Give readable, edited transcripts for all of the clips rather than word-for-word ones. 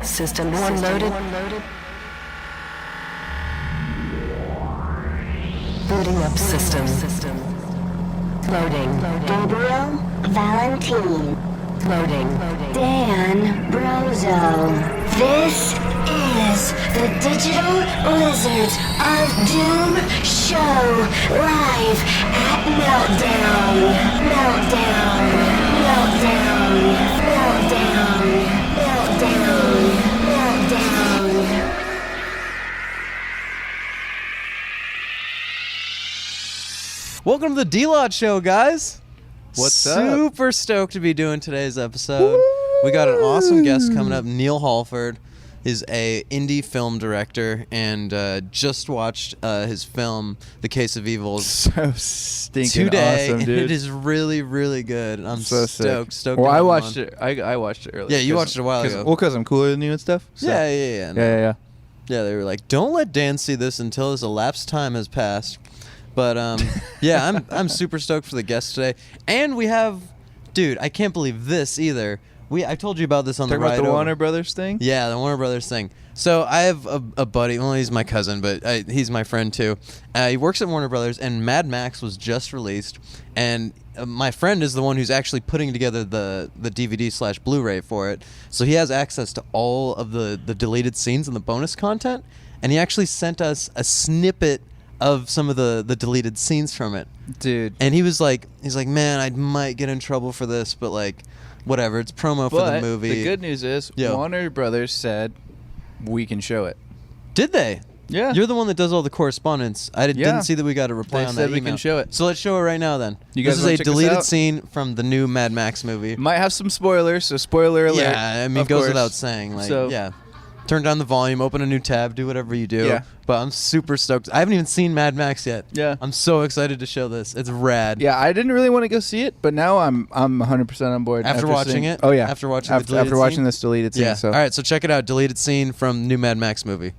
System 1 loaded. Booting up system. Loading. Gabriel Valentine. Loading. Dan Brozo. This is the Digital Lizards of Doom show live at Meltdown. Meltdown. Meltdown. Meltdown. Meltdown. Meltdown. Welcome to the D-Lot Show, guys. What's up? Super stoked to be doing today's episode. We got an awesome guest coming up. Neil Halford is a indie film director and just watched his film, The Case of Evils, So stinking today. awesome, And dude. it is really, really good. I'm so stoked. sick. Stoked. Well, to I have him watched on. it. I watched it earlier. Yeah, you watched it a while ago. Well, because I'm cooler than you and stuff. So. Yeah. No. Yeah. Yeah, they were like, don't let Dan see this until this elapsed time has passed. But yeah, I'm super stoked for the guest today, and we have, dude, I can't believe this either. I told you about this on Talking the ride about the over. Warner Brothers thing? Yeah, the Warner Brothers thing. So I have a buddy. Well, he's my cousin, but he's my friend too. He works at Warner Brothers, and Mad Max was just released, and my friend is the one who's actually putting together the DVD/Blu-ray for it. So he has access to all of the deleted scenes and the bonus content, and he actually sent us a snippet of some of the deleted scenes from it. Dude. And he's like, man, I might get in trouble for this, but like, whatever. It's promo for the movie. The good news is Yeah. Warner Brothers said we can show it. Did they? Yeah. You're the one that does all the correspondence. I Yeah. didn't see that we got a reply They on said that we email. can show it. So let's show it right now then. You guys this is wanna a check this deleted out? scene from the new Mad Max movie. Might have some spoilers, so spoiler alert. Yeah, I mean, it of goes course. without saying. Like, So- yeah. Turn down the volume, open a new tab, do whatever you do. Yeah. But I'm super stoked. I haven't even seen Mad Max yet. Yeah. I'm so excited to show this. It's rad. Yeah, I didn't really want to go see it, but now I'm 100% on board. After watching seeing- it? Oh yeah. After watching the deleted after watching scene? this deleted scene. Yeah. So. All right, so check it out. Deleted scene from new Mad Max movie.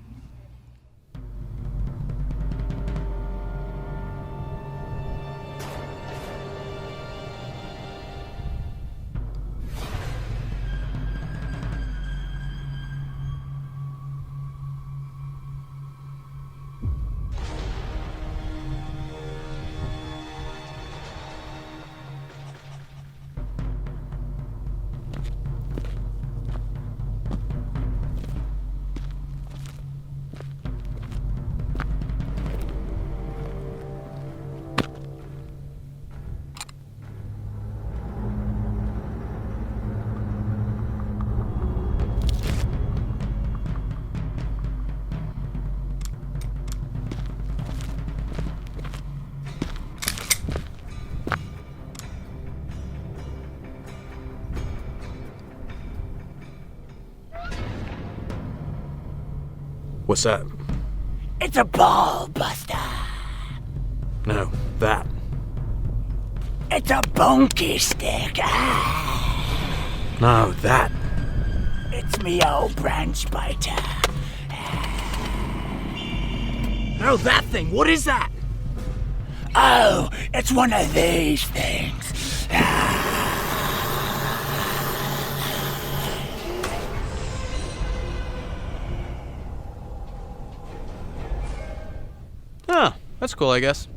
What's that? It's a ball buster. No, that. It's a bonky stick. No, that. It's me old branch biter. No, that thing. What is that? Oh, it's one of these things. Oh, that's cool, I guess.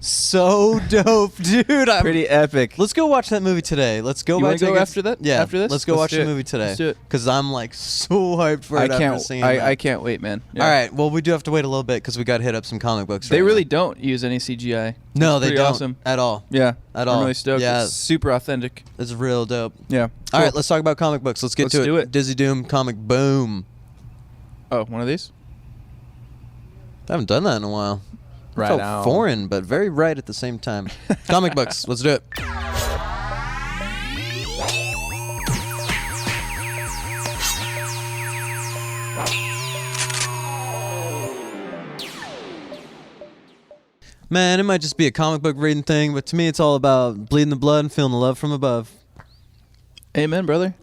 So dope, dude. Pretty epic. Let's go watch that movie today. Let's go. You by wanna go tickets. after that? Yeah. After this? Let's go Let's watch do the it. movie today. Let's do it. Because I'm like so hyped for I it after can't. seeing that. I can't wait, man. Yeah. All right. Well, we do have to wait a little bit because we got to hit up some comic books. They right really now. don't use any CGI. No, It's they pretty don't Awesome. at all. Yeah. At I'm all. really stoked. Yeah. It's super authentic. It's real dope. Yeah. All Cool. right. Let's talk about comic books. Let's get Let's to do it. Dizzy Doom comic boom. Oh, one of these. I haven't done that in a while. Right Felt now. foreign, but very right at the same time. Comic books. Let's do it. Man, it might just be a comic book reading thing, but to me it's all about bleeding the blood and feeling the love from above. Amen, brother.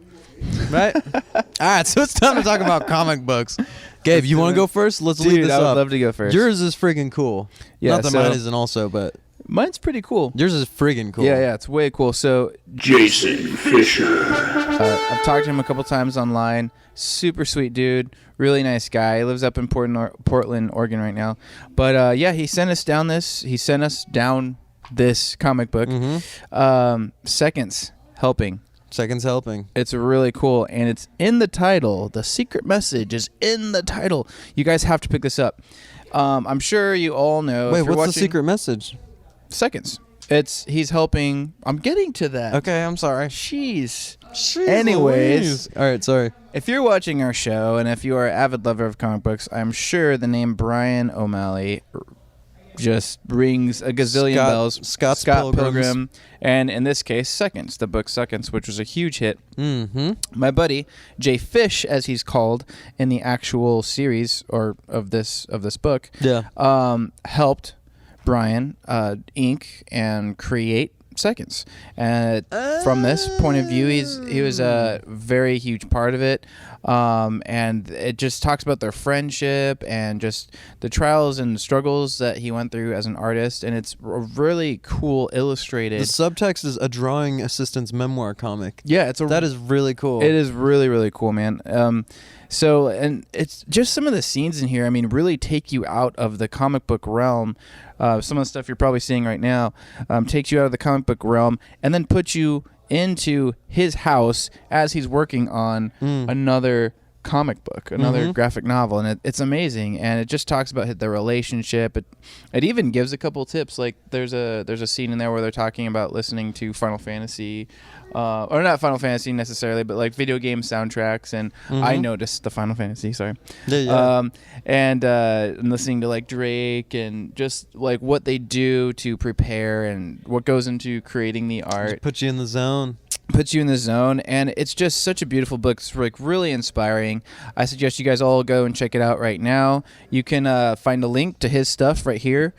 Right? All right, so it's time to talk about comic books. Gabe, you want to go first? Let's lead Dude, this I would up. love to go first. Yours is freaking cool. Yeah, Not that so- mine isn't also, but Mine's pretty cool. Yours is friggin' cool. Yeah, it's way cool. So Jason Fisher. I've talked to him a couple times online. Super sweet dude, really nice guy. He lives up in Portland, Oregon right now. But yeah, he sent us down this. He sent us down this comic book. Seconds Helping. Seconds Helping. It's really cool, and it's in the title. The secret message is in the title. You guys have to pick this up. I'm sure you all know. Wait, if you're what's the watching secret message? Seconds. He's helping. I'm getting to that. Okay, I'm sorry. Jeez. Jeez Anyways. Louise. All right, sorry. If you're watching our show, and if you are an avid lover of comic books, I'm sure the name Brian O'Malley just rings a gazillion bells. Scott Pilgrim, and in this case, Seconds, the book Seconds, which was a huge hit. Mm-hmm. My buddy Jay Fish, as he's called in the actual series or of this book, helped Brian ink and create Seconds. And from this point of view, he was a very huge part of it. And it just talks about their friendship and just the trials and struggles that he went through as an artist. And it's a really cool illustrated. The subtext is a drawing assistant's memoir comic. Yeah, that is really cool. It is really, really cool, man. So, and it's just some of the scenes in here, I mean, really take you out of the comic book realm. Some of the stuff you're probably seeing right now takes you out of the comic book realm and then puts you into his house as he's working on another comic book, another graphic novel, and it's amazing. And it just talks about their relationship. It even gives a couple tips. Like there's a scene in there where they're talking about listening to Final Fantasy, or not Final Fantasy necessarily, but like video game soundtracks. And I noticed the Final Fantasy, sorry. And listening to like Drake and just like what they do to prepare and what goes into creating the art. Just put you in the zone. Puts you in the zone, and it's just such a beautiful book. It's like really inspiring. I suggest you guys all go and check it out right now. You can find a link to his stuff right here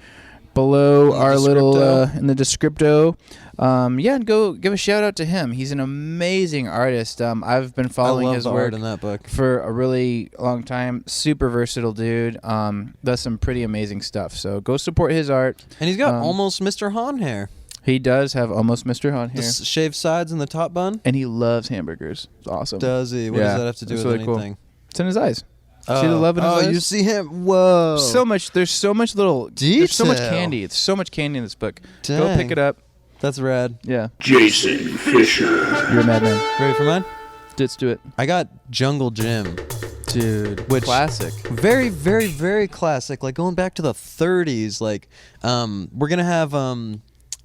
below our little in the descripto. And go give a shout out to him. He's an amazing artist. I've been following his work in that book for a really long time. Super versatile dude. Does some pretty amazing stuff. So go support his art. And he's got almost Mr. Han hair. He does have almost Mr. Han hair. The shaved sides and the top bun. And he loves hamburgers. It's awesome. Does he? What does that have to do with really anything? Cool. It's in his eyes. See the love in his eyes? Oh, you see him? Whoa. There's so much little detail. There's so much candy. It's so much candy in this book. Dang. Go pick it up. That's rad. Yeah. Jason Fisher. You're a madman. Ready for mine? Let's do it. I got Jungle Jim. Dude, which classic. Very, very, very classic. Like going back to the 30s. Like, we're gonna have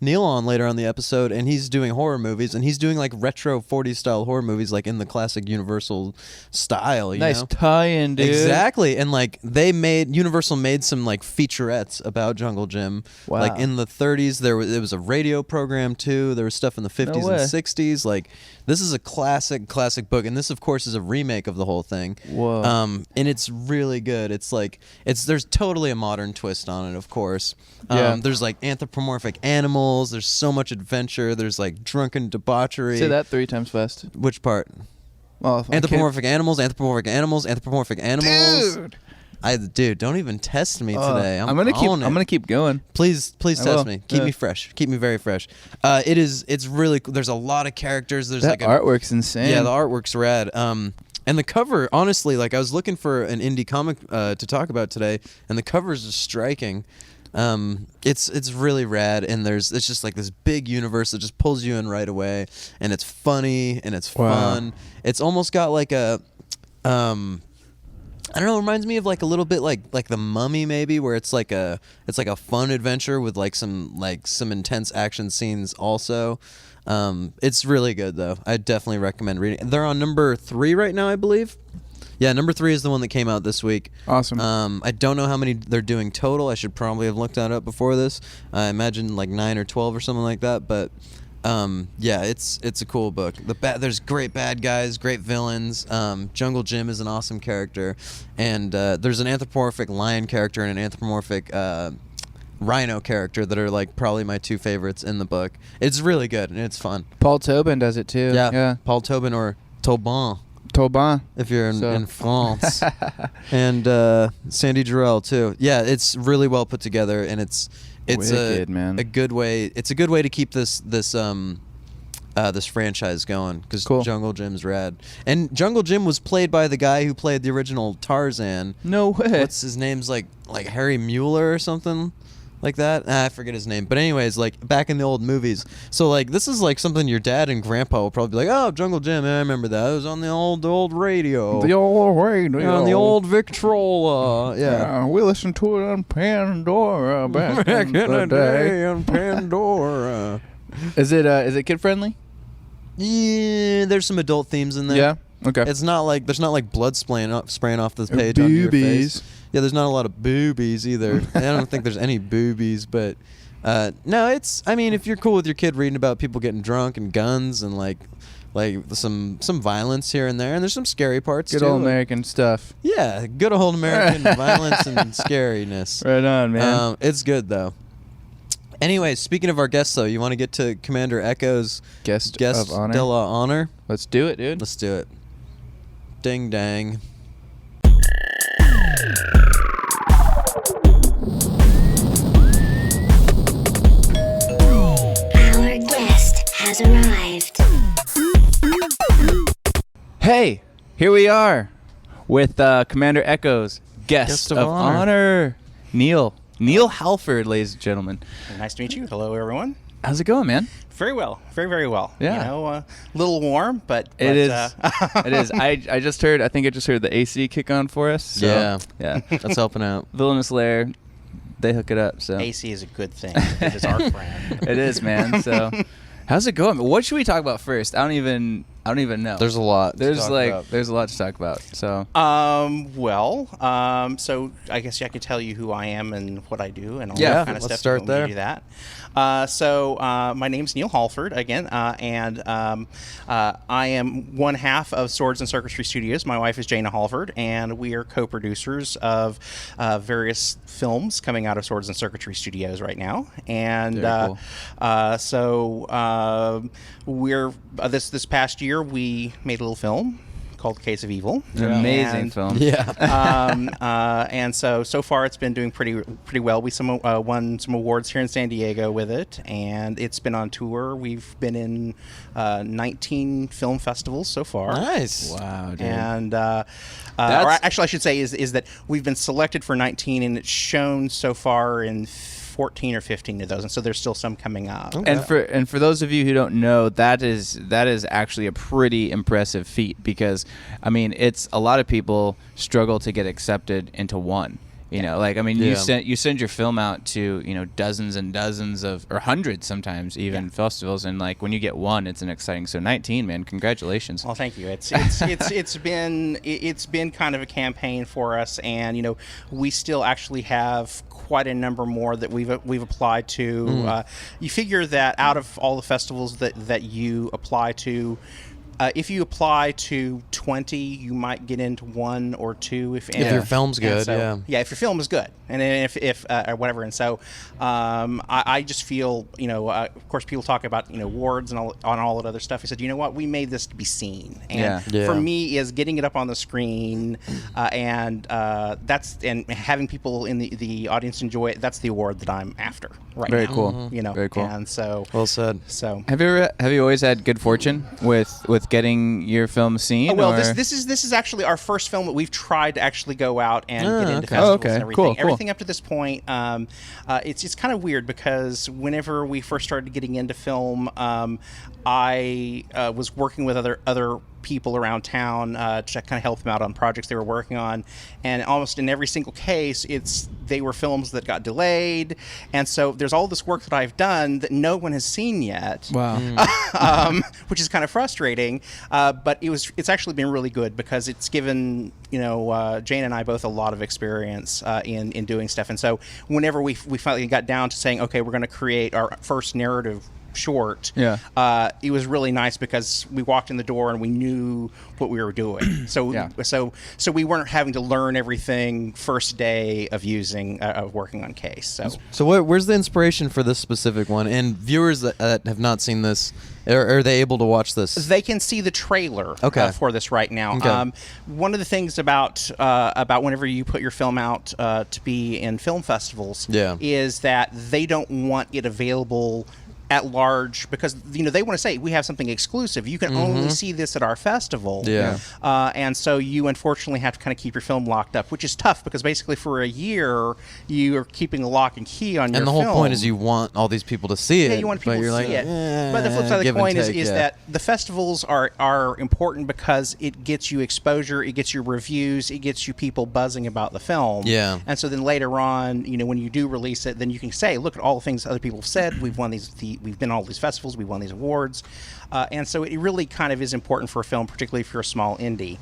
Neil on later on the episode, and he's doing horror movies, and he's doing like retro 40s style horror movies, like in the classic Universal style. You nice know? tie-in, dude. Exactly, and like Universal made some like featurettes about Jungle Jim. Wow. Like in the 30s, there was a radio program too. There was stuff in the 50s and 60s. Like this is a classic book, and this of course is a remake of the whole thing. Whoa. And it's really good. It's like there's totally a modern twist on it, of course. Yeah. There's like anthropomorphic animals. There's so much adventure. There's like drunken debauchery. Say that 3 times fast. Which part? Well, Anthropomorphic animals, anthropomorphic animals, anthropomorphic animals. Dude. Don't even test me today. I'm gonna keep going. Please test will. me. Keep me fresh. Keep me very fresh. It's really cool. There's a lot of characters. There's That artwork's insane. Yeah, the artwork's rad. And the cover, honestly, like I was looking for an indie comic to talk about today, and the cover is just striking. It's really rad, and it's just like this big universe that just pulls you in right away, and it's funny and it's fun. It's almost got like a I don't know, it reminds me of like a little bit like The Mummy maybe, where it's like a fun adventure with like some intense action scenes also. It's really good though. I definitely recommend reading it. They're on number 3 right now, I believe. Yeah, number 3 is the one that came out this week. Awesome. I don't know how many they're doing total. I should probably have looked that up before this. I imagine like 9 or 12 or something like that. But yeah, it's a cool book. There's great bad guys, great villains. Jungle Jim is an awesome character, and there's an anthropomorphic lion character and an anthropomorphic rhino character that are like probably my 2 favorites in the book. It's really good and it's fun. Paul Tobin does it too. Yeah. Paul Tobin or Tobin. Tobin. If you're in France. And Sandy Jarrell too. Yeah, it's really well put together, and it's It's Wicked, man. a good way. It's a good way to keep this franchise going because Cool. Jungle Jim's rad. And Jungle Jim was played by the guy who played the original Tarzan. No way. What's his name's like Harry Mueller or something like that? I forget his name. But anyways, like back in the old movies. So like this is like something your dad and grandpa will probably be like, "Oh, Jungle Jim, I remember that. It was on the old radio. The old radio. on the old Victrola." Yeah. we listened to it on Pandora back in the day. on Pandora. Is it kid friendly? Yeah, there's some adult themes in there. Yeah. Okay. It's not like there's not like blood spraying off the page onto your boobies. face. Yeah, there's not a lot of boobies either. I don't think there's any boobies, but no, it's. I mean, if you're cool with your kid reading about people getting drunk and guns and like some violence here and there, and there's some scary parts Good too. old American stuff. Yeah, good old American violence and scariness. Right on, man. It's good though. Anyways, speaking of our guests, though, you want to get to Commander Echo's Guest of honor. de la honor? Let's do it, dude. Let's do it. Ding dang. Our guest has arrived. Hey, here we are with Commander Echo's guest of of honor. honor, Neil Halford, ladies and gentlemen. Nice to meet you. Hello, everyone. How's it going, man? Very well. Very, very well. Yeah. You know, a little warm, but It is. it It is. I just heard. I think I just heard the AC kick on for us. So, Yeah. Yeah. That's helping out. Villainous Lair, they hook it up. So AC is a good thing. It is our friend. it is, man. So, how's it going? What should we talk about first? I don't even know. There's a lot. to There's talk like about. there's a lot to talk about. So So I guess I could tell you who I am and what I do and all Yeah, that kind of let's stuff. start You want me to there. do that. So my name's Neil Halford again, and I am one half of Swords and Circuitry Studios. My wife is Jana Halford, and we are co-producers of various films coming out of Swords and Circuitry Studios right now. And Very cool. we're this past year we made a little film called Case of Evil. An amazing And, film. Yeah. and so far it's been doing pretty well. We won some awards here in San Diego with it, and it's been on tour. We've been in 19 film festivals so far. Nice. Wow, dude. And or That's- actually, I should say is that we've been selected for 19, and it's shown so far in 14 or 15 of those, and so there's still some coming up. And for those of you who don't know, that is actually a pretty impressive feat because, I mean, it's a lot of people struggle to get accepted into one. You know, like, I mean, Yeah. you send your film out to, you know, dozens and dozens of, or hundreds sometimes even, festivals, and like when you get one, it's an exciting. So 19, man, congratulations. Well, thank you. It's been kind of a campaign for us, and you know, we still actually have quite a number more that we've applied to. You figure that out of all the festivals that you apply to, if you apply to 20, you might get into one or two if your film's and good, so- yeah. if your film is good, and then if or whatever. And so I just feel, you know, of course people talk about, you know, awards and all that other stuff. I said, you know what, we made this to be seen, and Yeah. for me is getting it up on the screen, and having people in the audience enjoy it. That's the award that I'm after right Very now. cool. You know, Very cool. And so Well said. so. Have you always had good fortune with getting your film seen? Oh, well, or? this is actually our first film that we've tried to actually go out and get into okay. festivals Oh, okay. and everything. Cool, cool. Everything up to this point, it's kind of weird because whenever we first started getting into film, I was working with other people around town to kind of help them out on projects they were working on, and almost in every single case, they were films that got delayed, and so there's all this work that I've done that no one has seen yet. Wow. Which is kind of frustrating, but it's actually been really good because it's given, you know, Jane and I both a lot of experience in doing stuff, and so whenever we finally got down to saying, okay, we're going to create our first narrative short, Yeah. it was really nice because we walked in the door and we knew what we were doing. So Yeah. so we weren't having to learn everything first day of working on Case. So where's the inspiration for this specific one? And viewers that have not seen this, are they able to watch this? They can see the trailer for this right now. Okay. One of the things about whenever you put your film out to be in film festivals is that they don't want it available at large because they want to say we have something exclusive. You can only see this at our festival. Yeah. And so you unfortunately have to kind of keep your film locked up, which is tough because basically for a year you are keeping a lock and key on your And the film. whole point is you want all these people to see it. Yeah, you want people but you're to see like, it. But the flip side of the give and coin is take, that the festivals are important because it gets you exposure, it gets you reviews, it gets you people buzzing about the film. Yeah. And so then later on, when you do release it, then you can say, look at all the things other people have said. We've won we've been to all these festivals, we've won these awards. And so it really kind of is important for a film, particularly if you're a small indie.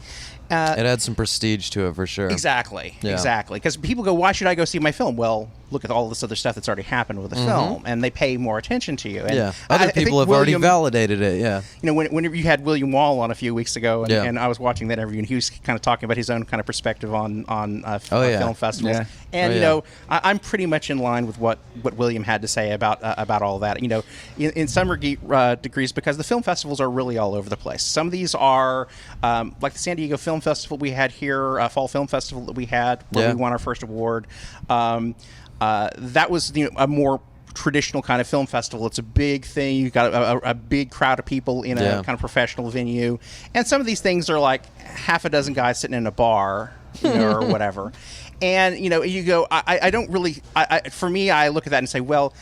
it adds some prestige to it for sure. Exactly. Yeah. Exactly. Because people go, why should I go see my film? Well, look at all this other stuff that's already happened with the film, and they pay more attention to you. And Yeah. I Other think people have already William- validated it. Yeah. Whenever you had William Wall on a few weeks ago, and, Yeah. and I was watching that interview, and he was kind of talking about his own kind of perspective on film festivals. Yeah. And Oh, yeah. I'm pretty much in line with what William had to say about all that. In some degrees, because the film festivals are really all over the place. Some of these are like the San Diego Film Festival we had here, Fall Film Festival that we had, where Yeah. we won our first award. That was a more traditional kind of film festival. It's a big thing. You've got a big crowd of people in a Yeah. kind of professional venue. And some of these things are like half a dozen guys sitting in a bar, or whatever. And, you go, I don't really, for me, I look at that and say, well,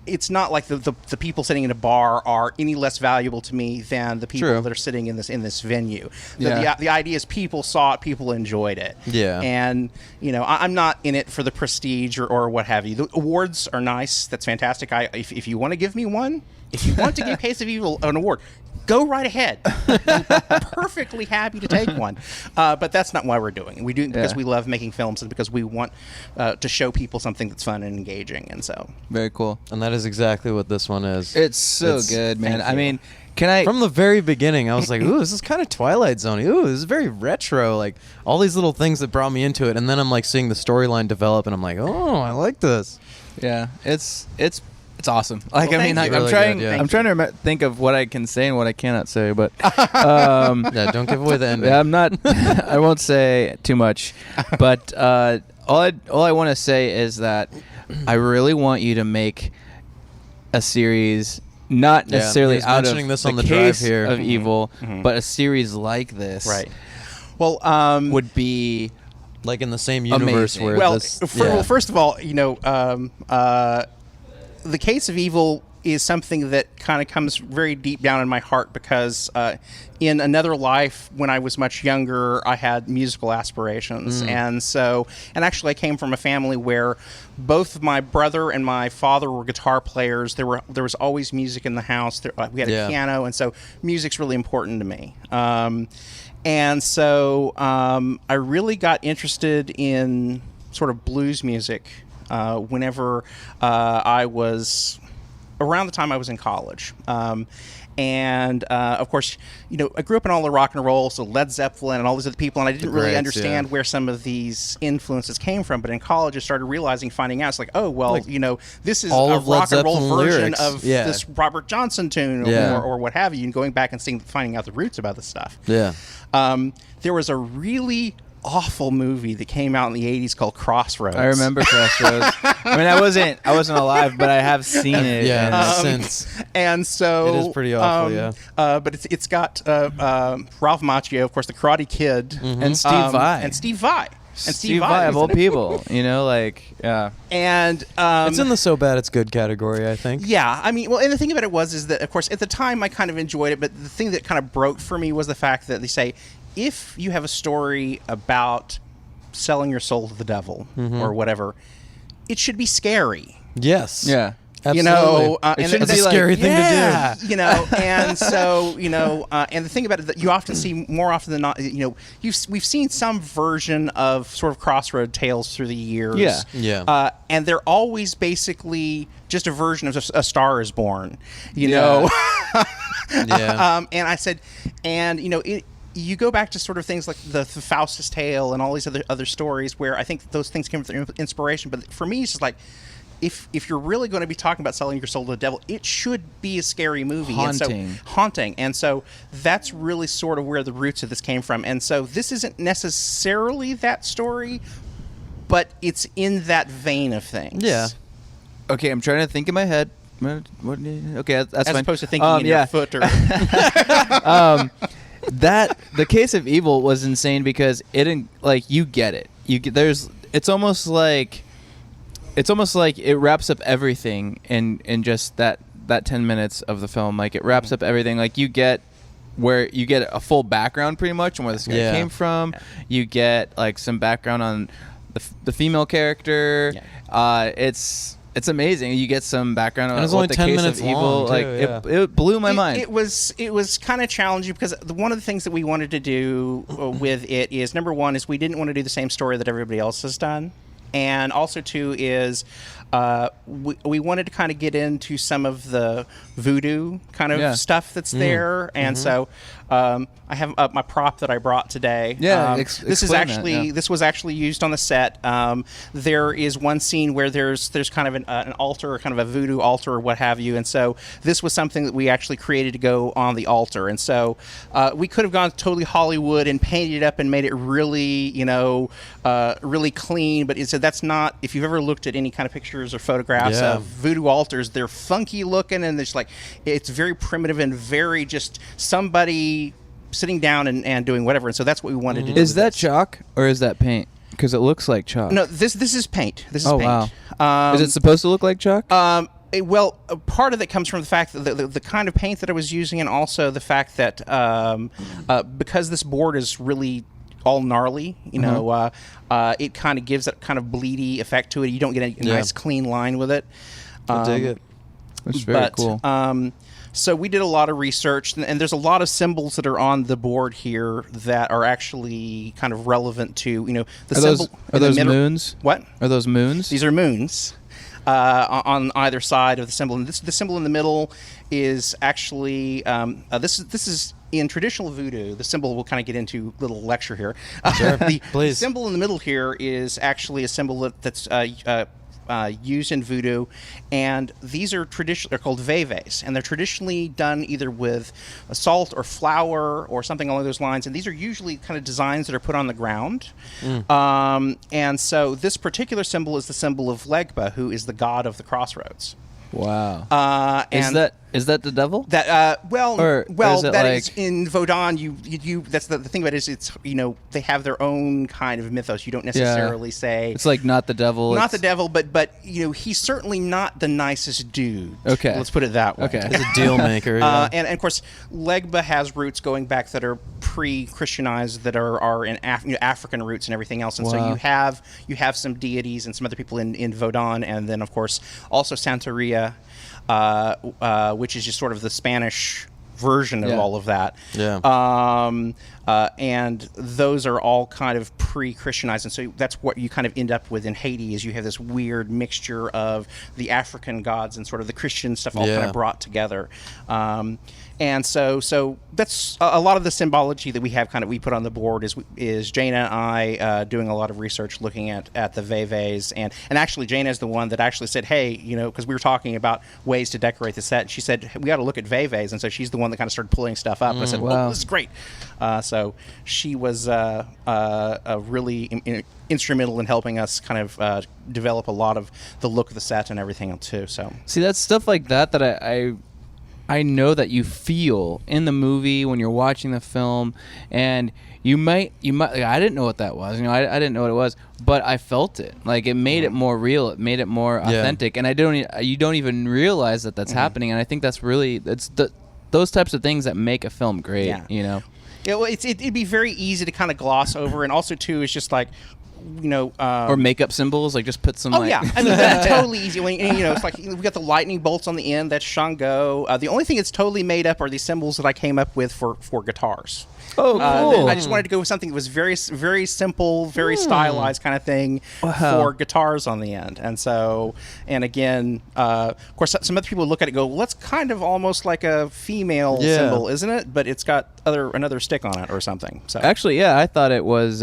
it's not like the people sitting in a bar are any less valuable to me than the people True. that are sitting in this venue. Yeah. The idea is people saw it, people enjoyed it. Yeah. And, I'm not in it for the prestige or what have you. The awards are nice. That's fantastic. If you want to give me one, if you want to give Case of Evil an award, go right ahead. I'm perfectly happy to take one. But that's not why we're doing it. We do it because Yeah. we love making films and because we want to show people something that's fun and engaging. And so, Very cool. And that is exactly what this one is. It's so good, man. thank I you. mean, can I? From the very beginning, I was like, ooh, this is kind of Twilight Zone. Ooh, this is very retro. Like, all these little things that brought me into it. And then I'm, like, seeing the storyline develop, and I'm like, oh, I like this. Yeah, it's awesome. Like, Well, I mean, thank like, you. I'm Really trying. good, yeah. I'm trying to think of what I can say and what I cannot say, but Yeah, don't give away the ending. yeah, I'm not. I won't say too much, but all I want to say is that I really want you to make a series, not Yeah, necessarily he was out of mentioning this on the case drive here. of evil, but a series like this, right. Well, would be Like, in the same universe Amazing. where well, this... first of all, the Case of Evil is something that kind of comes very deep down in my heart because in another life, when I was much younger, I had musical aspirations. And actually I came from a family where both my brother and my father were guitar players. There was always music in the house. We had Yeah. a piano, and so music's really important to me. And so I really got interested in sort of blues music whenever I was around the time I was in college. And of course, I grew up in all the rock and roll, so Led Zeppelin and all these other people, and I didn't really greats, understand yeah. where some of these influences came from. But in college, I started finding out, it's like, oh, well, this is all a of Led rock and roll Zeppelin version lyrics. of Yeah. this Robert Johnson tune Yeah. or what have you, and going back and finding out the roots about this stuff. Yeah. There was a really awful movie that came out in the 80s called Crossroads. I remember Crossroads. I mean, I wasn't alive, but I have seen it. Yeah, and- since... And so It is pretty awful, yeah. But it's got Ralph Macchio, of course, the Karate Kid, and Steve Vai. and Steve Vai, Steve Vai of was all in it. people, yeah. And it's in the so bad it's good category, I think. yeah, I mean, well, and the thing about it is that, of course, at the time I kind of enjoyed it, but the thing that kind of broke for me was the fact that they say, if you have a story about selling your soul to the devil or whatever, it should be scary. Yes. Yeah. Absolutely. You know, It and shouldn't that's be a like, scary thing to do. yeah. you know, and so and the thing about it that you often see more often than not, we've seen some version of sort of Crossroad Tales through the years. Yeah. Yeah. And they're always basically just a version of A Star Is Born. You Yeah. know. Yeah. And I said, and you go back to sort of things like the Faustus Tale and all these other stories where I think those things came from inspiration. But for me, it's just like, if you're really going to be talking about selling your soul to the devil, it should be a scary movie. Haunting. And so that's really sort of where the roots of this came from. And so this isn't necessarily that story, but it's in that vein of things. Yeah. Okay, I'm trying to think in my head. Okay, that's As fine. opposed to thinking in yeah. your foot or... That the Case of Evil was insane because you get it. It's almost like it wraps up everything in just that 10 minutes of the film. Like it wraps up everything. Like you get a full background pretty much on where this guy came from. You get like some background on the female character. Yeah. It's amazing. You get some background on And it's what only the 10 Case minutes of Evil. long, Like too, it blew my mind. It was kind of challenging because one of the things that we wanted to do with it is, number one, is we didn't want to do the same story that everybody else has done. And also, two, is we wanted to kind of get into some of the voodoo kind of stuff that's there. And so I have my prop that I brought today. Yeah, this is explain actually that, yeah. this was actually used on the set. There is one scene where there's kind of an altar, kind of a voodoo altar or what have you. And so this was something that we actually created to go on the altar. And so we could have gone totally Hollywood and painted it up and made it really, really clean. But that's not, if you've ever looked at any kind of pictures or photographs Yeah. of voodoo altars, they're funky looking and it's very primitive and very just somebody sitting down and doing whatever. And so that's what we wanted to do. Is with that this. chalk or is that paint? Because it looks like chalk. No, this is paint. This is Oh paint. wow. Is it supposed to look like chalk? Well, part of it comes from the fact that the kind of paint that I was using, and also the fact that because this board is really all gnarly, it kind of gives that kind of bleedy effect to it. You don't get a nice clean line with it. I dig it. That's very cool. So we did a lot of research, and there's a lot of symbols that are on the board here that are actually kind of relevant to, the Are symbol. those in the middle- moons? What? Are those moons? These are moons on either side of the symbol. And the symbol in the middle is actually this is in traditional voodoo. The symbol we'll kind of get into a little lecture here. Sure, the please. symbol in the middle here is actually a symbol that's used in voodoo, and these are they're called veves, and they're traditionally done either with salt or flour or something along those lines, and these are usually kind of designs that are put on the ground. And so this particular symbol is the symbol of Legba, who is the god of the crossroads. Wow. Is that the devil? That Or is it that is like- in Vodon. You that's the thing about it is it's they have their own kind of mythos. You don't necessarily say It's like not the devil. not the devil, but he's certainly not the nicest dude. Okay. Let's put it that way. Okay. It's a deal maker. Yeah. And of course, Legba has roots going back that are pre-Christianized, that are in African roots and everything else. And so Wow. you have some deities and some other people in Vodon, and then of course also Santeria, which is just sort of the Spanish version of Yeah. all of that. Yeah. And those are all kind of pre-Christianized, and so that's what you kind of end up with in Haiti. Is you have this weird mixture of the African gods and sort of the Christian stuff all kind Yeah. of brought together. And so that's a lot of the symbology that we have we put on the board is Jana and I doing a lot of research looking at the veves, and actually Jana is the one that actually said, hey, because we were talking about ways to decorate the set, and she said we ought to look at veves, and so she's the one that kind of started pulling stuff up. I said, well, Wow. this is great. So she was really instrumental in helping us kind of develop a lot of the look of the set and everything else too. So See, that's stuff like that I know that you feel in the movie when you're watching the film, and you might like, I didn't know what that was. I didn't know what it was, but I felt it. Like it made it more real. It made it more authentic, and you don't even realize that that's happening. And I think that's really those types of things that make a film great. Yeah. Yeah, well, it'd be very easy to kind of gloss over, and also too is just like or makeup symbols, like just put some. Oh like, yeah, I mean that's totally easy. It's like we got the lightning bolts on the end. That's Shango. The only thing that's totally made up are these symbols that I came up with for guitars. Oh, cool. I just wanted to go with something that was very, very simple, very stylized kind of thing for guitars on the end. And so, and again, of course, some other people look at it and go, well, that's kind of almost like a female symbol, isn't it? But it's got another stick on it or something. So Actually, yeah, I thought it was.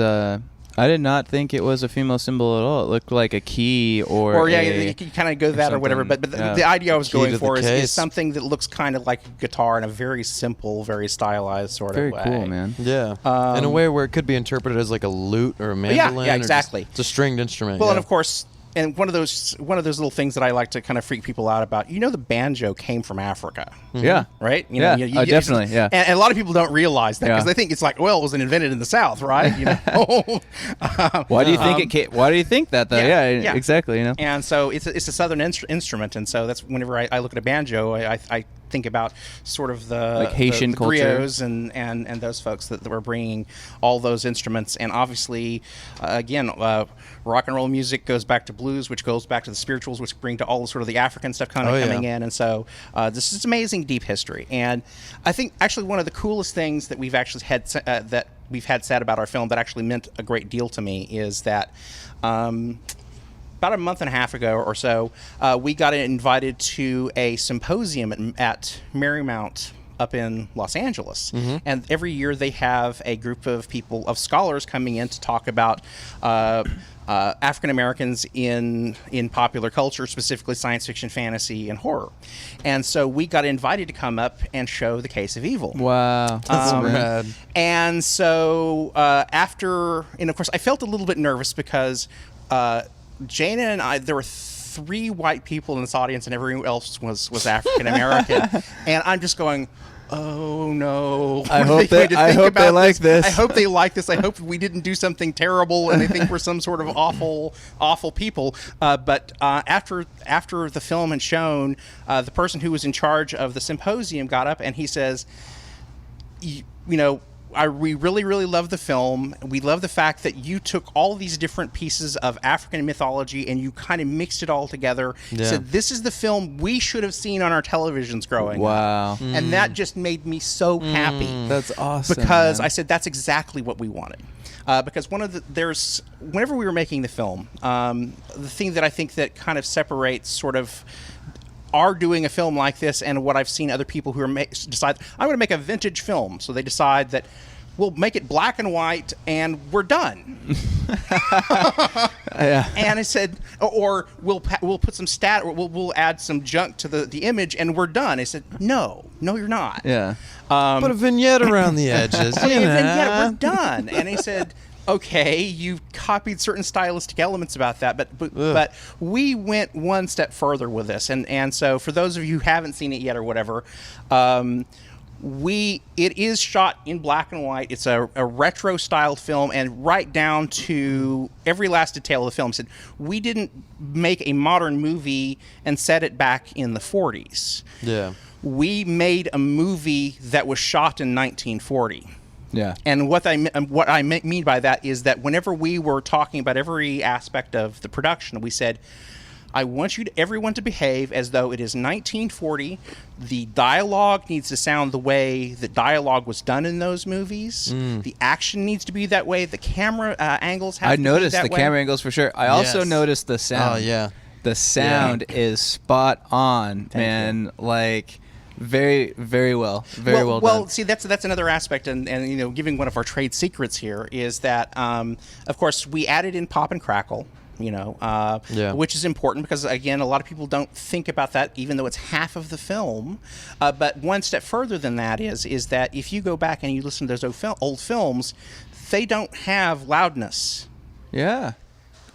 I did not think it was a female symbol at all. It looked like a key or you can kind of go that or whatever. But the idea I was going for is something that looks kind of like a guitar in a very simple, very stylized sort Very of way. cool, man. Yeah, in a way where it could be interpreted as like a lute or a mandolin. Yeah, or exactly. It's a stringed instrument. Well, yeah. and of course, and one of those little things that I like to kind of freak people out about. The banjo came from Africa. Yeah. Right? Definitely. Yeah. And a lot of people don't realize that because Yeah. they think it's like, well, it was invented in the South, right? Why do you think it came? Why do you think that though? Yeah. Exactly. And so it's a Southern instrument, and so that's whenever I look at a banjo, I think about sort of the Haitian the culture griots and those folks that were bringing all those instruments, and obviously, again, rock and roll music goes back to blues, which goes back to the spirituals, which bring to all sort of the African stuff coming in, and so this is amazing deep history. And I think actually one of the coolest things that we've actually had said about our film that actually meant a great deal to me is that. About a month and a half ago or so, we got invited to a symposium at Marymount up in Los Angeles. And every year they have a group of scholars coming in to talk about African Americans in popular culture, specifically science fiction, fantasy, and horror. And so we got invited to come up and show The Case of Evil. Wow. That's rad. And so and of course, I felt a little bit nervous because Jana and I, there were 3 white people in this audience, and everyone else was African American, and I'm just going, oh no! I hope they like this. I hope they like this. I hope we didn't do something terrible, and they think we're some sort of awful people. But after the film had shown, the person who was in charge of the symposium got up and he says, we really, really love the film. We love the fact that you took all these different pieces of African mythology and you kind of mixed it all together. Yeah. So this is the film we should have seen on our televisions growing up. Wow. And that just made me so happy. That's awesome. Because man. I said that's exactly what we wanted. Because whenever we were making the film, the thing that I think that kind of separates sort of are doing a film like this and what I've seen other people who decide, I'm going to make a vintage film. So they decide that we'll make it black and white and we're done. Yeah. And I said, or we'll put some we'll add some junk to the image and we're done. I said, no, you're not. Yeah. Put a vignette around the edges. We're done. And he said, okay, you copied certain stylistic elements about that, but we went one step further with this, and so for those of you who haven't seen it yet or whatever, it is shot in black and white. It's a retro style film, and right down to every last detail of the film. Said we didn't make a modern movie and set it back in the 40s. Yeah. We made a movie that was shot in 1940. Yeah. And what I mean by that is that whenever we were talking about every aspect of the production, we said, I want everyone to behave as though it is 1940. The dialogue needs to sound the way that dialogue was done in those movies. The action needs to be that way. The camera angles have to be that way. I noticed the camera angles for sure. I also noticed the sound. Oh, yeah. The sound is spot on, man. Like... Very, very well. Very well done. Well, see, that's another aspect, and giving one of our trade secrets here is that, of course, we added in pop and crackle, which is important because, again, a lot of people don't think about that, even though it's half of the film. But one step further than that is that if you go back and you listen to those old films, they don't have loudness. Yeah.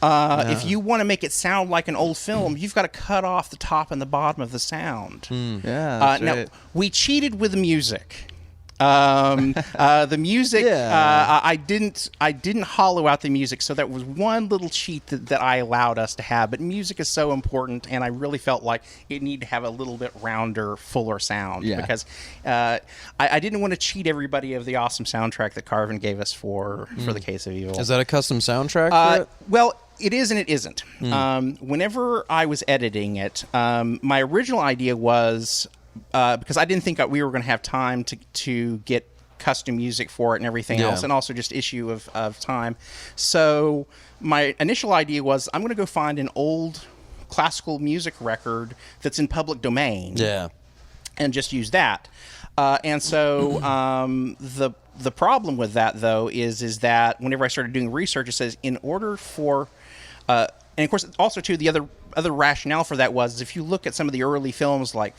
If you want to make it sound like an old film, you've got to cut off the top and the bottom of the sound. Yeah, that's now, right. we cheated with the music. The music, Yeah. I didn't hollow out the music, so that was one little cheat that I allowed us to have. But music is so important, and I really felt like it needed to have a little bit rounder, fuller sound. Yeah. Because I didn't want to cheat everybody of the awesome soundtrack that Carvin gave us for the Case of Evil. Is that a custom soundtrack for it? Well, it is and it isn't. Whenever I was editing it, my original idea was, because I didn't think we were going to have time to get custom music for it and everything Yeah. else, and also just issue of time. So my initial idea was, I'm going to go find an old classical music record that's in public domain Yeah. and just use that. And so the problem with that, though, is that whenever I started doing research, it says in order for and of course, also too, the other rationale for that was, if you look at some of the early films like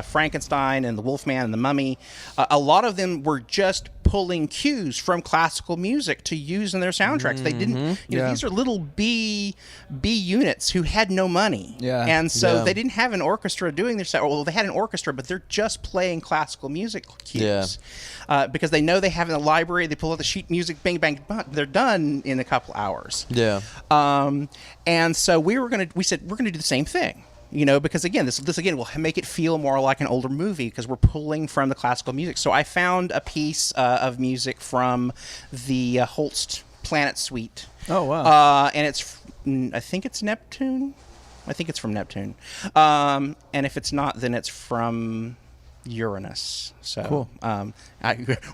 Frankenstein and the Wolfman and the Mummy, a lot of them were just pulling cues from classical music to use in their soundtracks. They didn't, Yeah. these are little B units who had no money, Yeah. and so Yeah. they didn't have an orchestra doing their sound. Well, they had an orchestra, but they're just playing classical music cues. Because they know they have in the library. They pull out the sheet music, bang, bang, bang, they're done in a couple hours. Yeah. And so we said we're gonna do the same thing, because again, this again will make it feel more like an older movie because we're pulling from the classical music. So I found a piece of music from the Holst Planet Suite. Oh, wow. And I think it's Neptune. I think it's from Neptune. And if it's not, then it's from Uranus. So cool.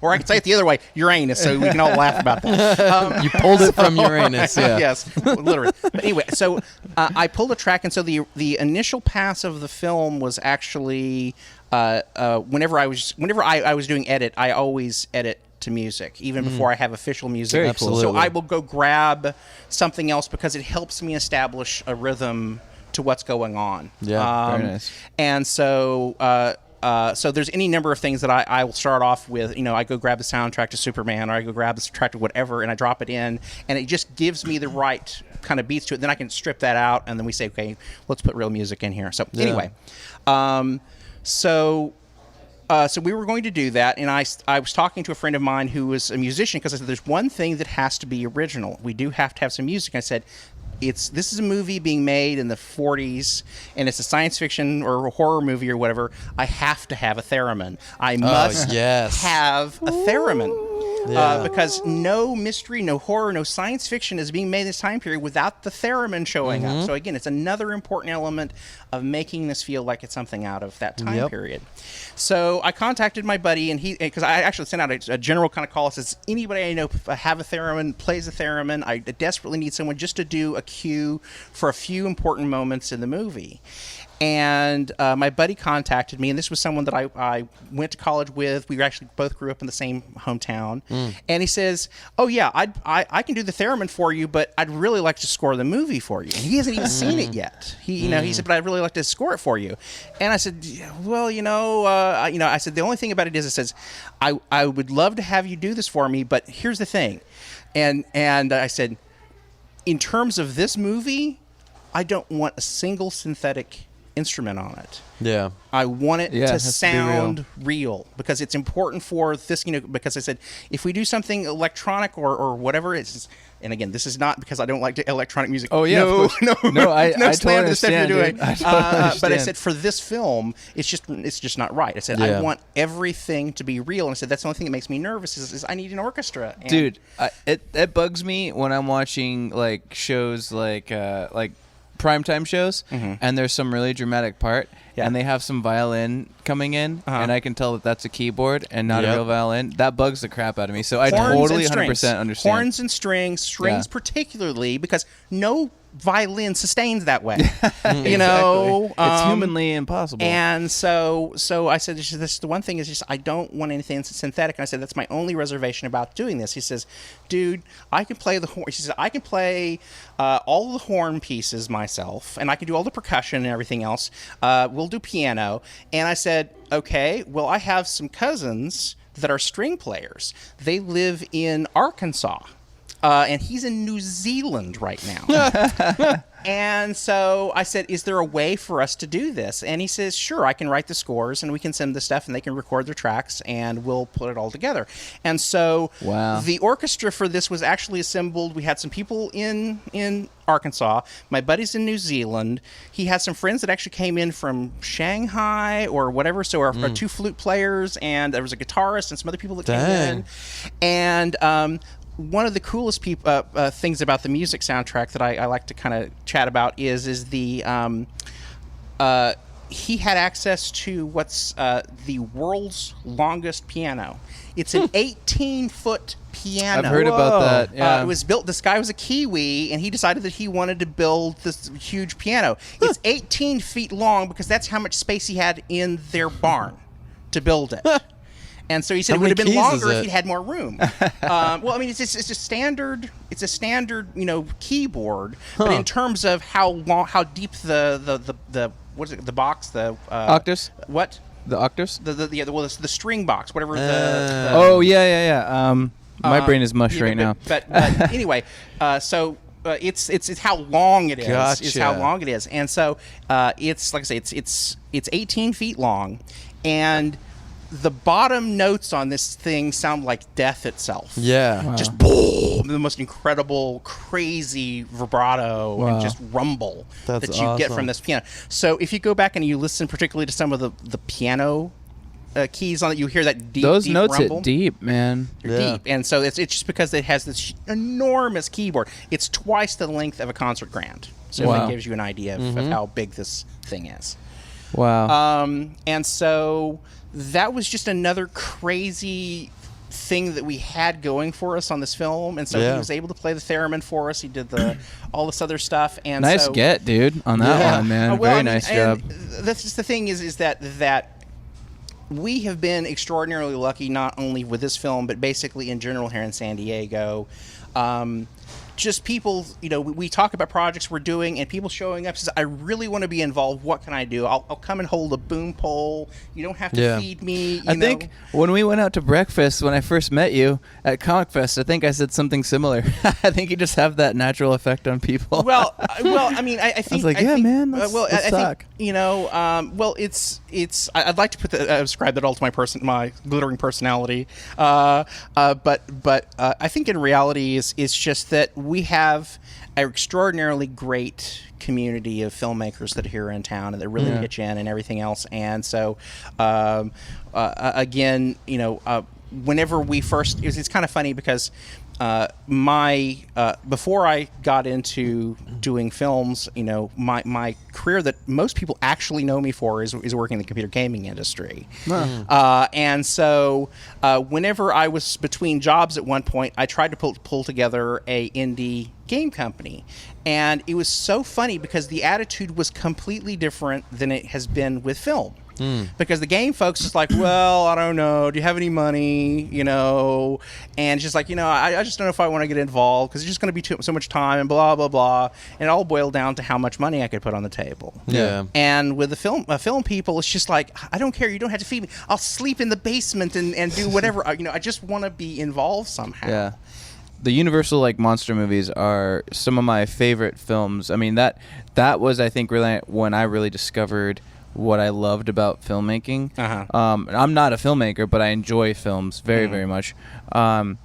Or I could say it the other way, Uranus, so we can all laugh about that. You pulled it from Uranus, yeah. Yes, literally. But anyway, so I pulled a track, and so the initial pass of the film was actually whenever I was doing edit, I always edit to music, even before I have official music. Very cool. So I will go grab something else because it helps me establish a rhythm to what's going on. Yeah, very nice. And so. So there's any number of things that I will start off with. I go grab the soundtrack to Superman, or I go grab the soundtrack to whatever, and I drop it in, and it just gives me the right kind of beats to it. Then I can strip that out, and then we say, okay, let's put real music in here. So anyway, so we were going to do that, and I was talking to a friend of mine who was a musician, because I said, there's one thing that has to be original. We do have to have some music. I said, this is a movie being made in the 40s, and it's a science fiction or a horror movie or whatever. I have to have a theremin. I must yes. have a theremin. Because no mystery, no horror, no science fiction is being made in this time period without the theremin showing up. So again, it's another important element of making this feel like it's something out of that time period. So I contacted my buddy, and because I actually sent out a general kind of call. It says, anybody I know have a theremin, plays a theremin. I desperately need someone just to do a cue for a few important moments in the movie. And my buddy contacted me, and this was someone that I went to college with. We actually both grew up in the same hometown. And he says, oh, yeah, I can do the theremin for you, but I'd really like to score the movie for you. And he hasn't even seen it yet. He said, but I'd really like to score it for you. And I said, well, I said, the only thing about it is, it says, I would love to have you do this for me, but here's the thing. And I said, in terms of this movie, I don't want a single synthetic instrument on it. Yeah. I want it Yeah, it to has to be sound real, because it's important for this, because I said, if we do something electronic or whatever, it's just, and again, this is not because I don't like electronic music. Oh, yeah, of course. no, I slam totally to the stuff you're understand, doing. dude. I totally But I understand. said, for this film, it's just not right. I said, Yeah. I want everything to be real, and I said, that's the only thing that makes me nervous is I need an orchestra. And Dude, it bugs me when I'm watching like shows like primetime shows, and there's some really dramatic part, Yeah. and they have some violin coming in, and I can tell that that's a keyboard and not a Yep. real violin. That bugs the crap out of me. So I Horns totally and 100% strings. understand. Horns and strings Yeah. particularly, because no violin sustains that way. Exactly. It's humanly impossible. And so I said, this is the one thing is just I don't want anything synthetic. And I said, that's my only reservation about doing this. He says, dude, I can play the horn. He says, I can play all the horn pieces myself, and I can do all the percussion and everything else. We'll do piano. And I said, okay, well, I have some cousins that are string players. They live in Arkansas. And he's in New Zealand right now. And so I said, is there a way for us to do this? And he says, sure, I can write the scores and we can send the stuff and they can record their tracks and we'll put it all together. And so Wow. the orchestra for this was actually assembled. We had some people in Arkansas, my buddies in New Zealand. He had some friends that actually came in from Shanghai or whatever. So our 2 flute players, and there was a guitarist and some other people that came in. And one of the coolest things about the music soundtrack that I like to kind of chat about is the he had access to what's the world's longest piano. It's an 18-foot piano. I've heard about that. Yeah. It was built. This guy was a Kiwi, and he decided that he wanted to build this huge piano. It's 18 feet long because that's how much space he had in their barn to build it. And so he said How it would have many been keys is longer if it? he'd had more room. Well, I mean, it's a standard keyboard, but in terms of how deep the what is it, the box, the Octaves? what The octaves? the string box, whatever Oh yeah. My brain is mush right now. But anyway, so it's how long it is. Is how Gotcha. long it is, and so it's like I say, it's 18 feet long, and the bottom notes on this thing sound like death itself. Yeah. Just boom, the most incredible, crazy vibrato Wow. and just rumble That's that you get awesome. from this piano. So if you go back and you listen particularly to some of the piano keys on it, you hear that deep, Those deep notes rumble. hit deep, man. They're Yeah. deep, and so it's just because it has this enormous keyboard. It's twice the length of a concert grand. So Wow. that gives you an idea of how big this thing is. Wow. And so that was just another crazy thing that we had going for us on this film. And so Yeah. he was able to play the theremin for us. He did all this other stuff. And Nice so, get, dude, on that one, man. well, Very I mean, nice and job. That's just the thing is that we have been extraordinarily lucky, not only with this film, but basically in general here in San Diego. Just people, we talk about projects we're doing, and people showing up says, "I really want to be involved. What can I do? I'll come and hold a boom pole. You don't have to Yeah. feed me." I think when we went out to breakfast when I first met you at Comic Fest, I think I said something similar. I think you just have that natural effect on people. Well, I mean, I think. like, yeah, man, let's I talk. think, well, it's. I'd like to put ascribe that all to my glittering personality, but I think in reality it's just that we have an extraordinarily great community of filmmakers that are here in town and that really pitch in and everything else. And so, again, whenever we first, it's kind of funny because before I got into doing films, my career that most people actually know me for is working in the computer gaming industry. And so whenever I was between jobs at one point, I tried to pull together a indie game company. And it was so funny because the attitude was completely different than it has been with film. Because the game folks is like, well, I don't know. Do you have any money? And it's just like, I just don't know if I want to get involved because it's just going to be so much time and blah, blah, blah. And it all boiled down to how much money I could put on the table. Yeah. And with the film people, it's just like, I don't care. You don't have to feed me. I'll sleep in the basement and do whatever. I just want to be involved somehow. Yeah. The Universal monster movies are some of my favorite films. I mean, that was, I think, really when I really discovered what I loved about filmmaking. I'm not a filmmaker, but I enjoy films very, very much. Are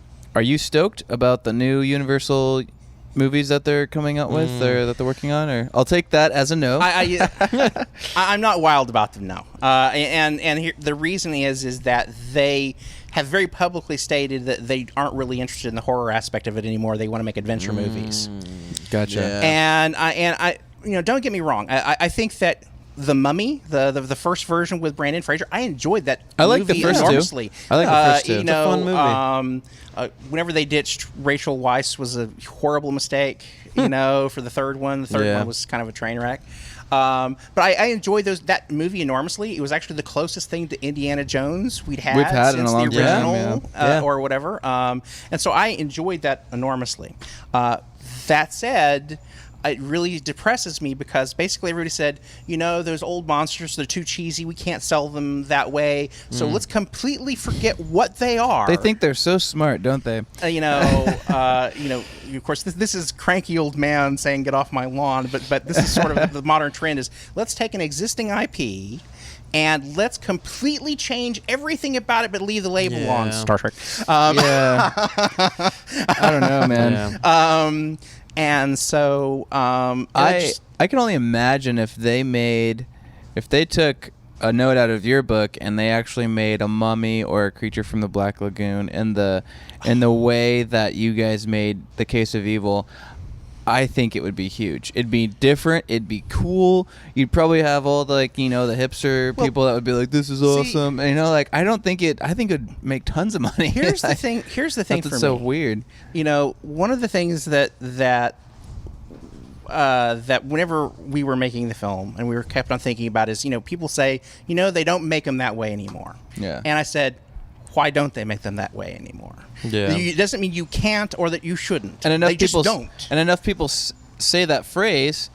you stoked about the new Universal movies that they're coming out with or that they're working on? Or I'll take that as a no. I'm not wild about them, no. And here, the reason is that they have very publicly stated that they aren't really interested in the horror aspect of it anymore. They want to make adventure movies. Gotcha. Yeah. And I don't get me wrong. I think that The Mummy, the first version with Brandon Fraser, I enjoyed that I like the movie first two. enormously. I like the first two. You It's a know, fun movie. Whenever they ditched Rachel Weisz was a horrible mistake, for the third one. The third Yeah. one was kind of a train wreck. But I enjoyed that movie enormously. It was actually the closest thing to Indiana Jones we've had in a since long the time, original yeah. or whatever. And so I enjoyed that enormously. That said, it really depresses me because basically everybody said, those old monsters, they're too cheesy. We can't sell them that way. So let's completely forget what they are. They think they're so smart, don't they? Of course, this is cranky old man saying "get off my lawn," but this is sort of the modern trend: is let's take an existing IP and let's completely change everything about it, but leave the label on Star Trek. Yeah. I don't know, man. Yeah. And so I can only imagine if they took a note out of your book and they actually made a mummy or a creature from the Black Lagoon in the way that you guys made The Case of Evil. I think it would be huge. It'd be different. It'd be cool. You'd probably have all the the hipster people that would be like, "This is awesome." And, I think it'd make tons of money. Here's the thing. Here's the thing for me. That's so weird. One of the things that whenever we were making the film and we were kept on thinking about is, people say, they don't make them that way anymore. Yeah. And I said, why don't they make them that way anymore? Yeah. It doesn't mean you can't or that you shouldn't. And enough they people just don't. And enough people say that phrase.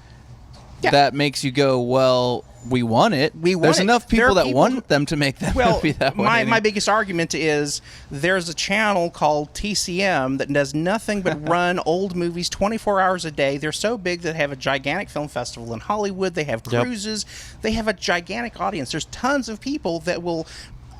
Yeah. That makes you go, well, we want it. We want There's it. enough There people are that people want them to make that movie that way. My biggest argument is there's a channel called TCM that does nothing but run old movies 24 hours a day. They're so big that they have a gigantic film festival in Hollywood. They have cruises. They have a gigantic audience. There's tons of people that will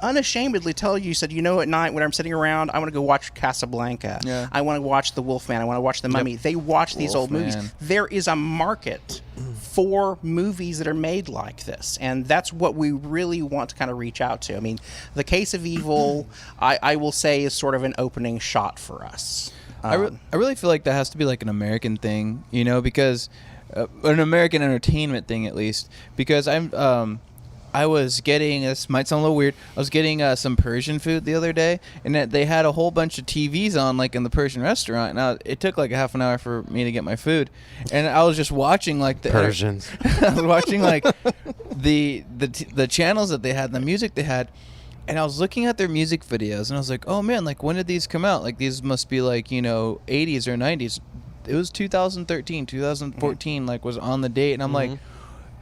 unashamedly tell you, said, at night when I'm sitting around, I want to go watch Casablanca. Yeah. I want to watch The Wolfman. I want to watch The Mummy. They watch these old movies. Wolfman. There is a market for movies that are made like this, and that's what we really want to kind of reach out to. I mean, The Case of Evil, I will say, is sort of an opening shot for us. I really feel like that has to be like an American thing, because an American entertainment thing at least, because I was getting, this might sound a little weird, I was getting some Persian food the other day, and they had a whole bunch of TVs on, in the Persian restaurant. Now, it took like a half an hour for me to get my food, and I was just watching the Persians. I was watching the channels that they had, the music they had, and I was looking at their music videos, and I was like, oh man, when did these come out? These must be 80s or 90s. It was 2013, 2014, was on the date, and I'm like,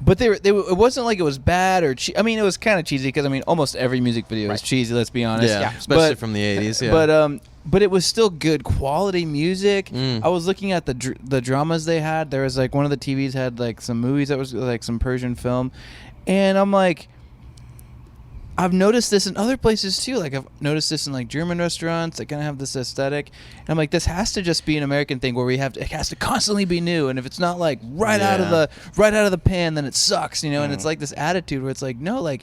but it wasn't like it was bad or it was kind of cheesy because almost every music video is cheesy. Let's be honest. Yeah, especially from the 80s. Yeah. But it was still good quality music. I was looking at the dramas they had. There was one of the TVs had some movies that was some Persian film, and I'm like, I've noticed this in other places too. I've noticed this in German restaurants that kind of have this aesthetic. And I'm like, this has to just be an American thing where it has to constantly be new. And if it's not right out of the pan, then it sucks, And it's this attitude where it's no,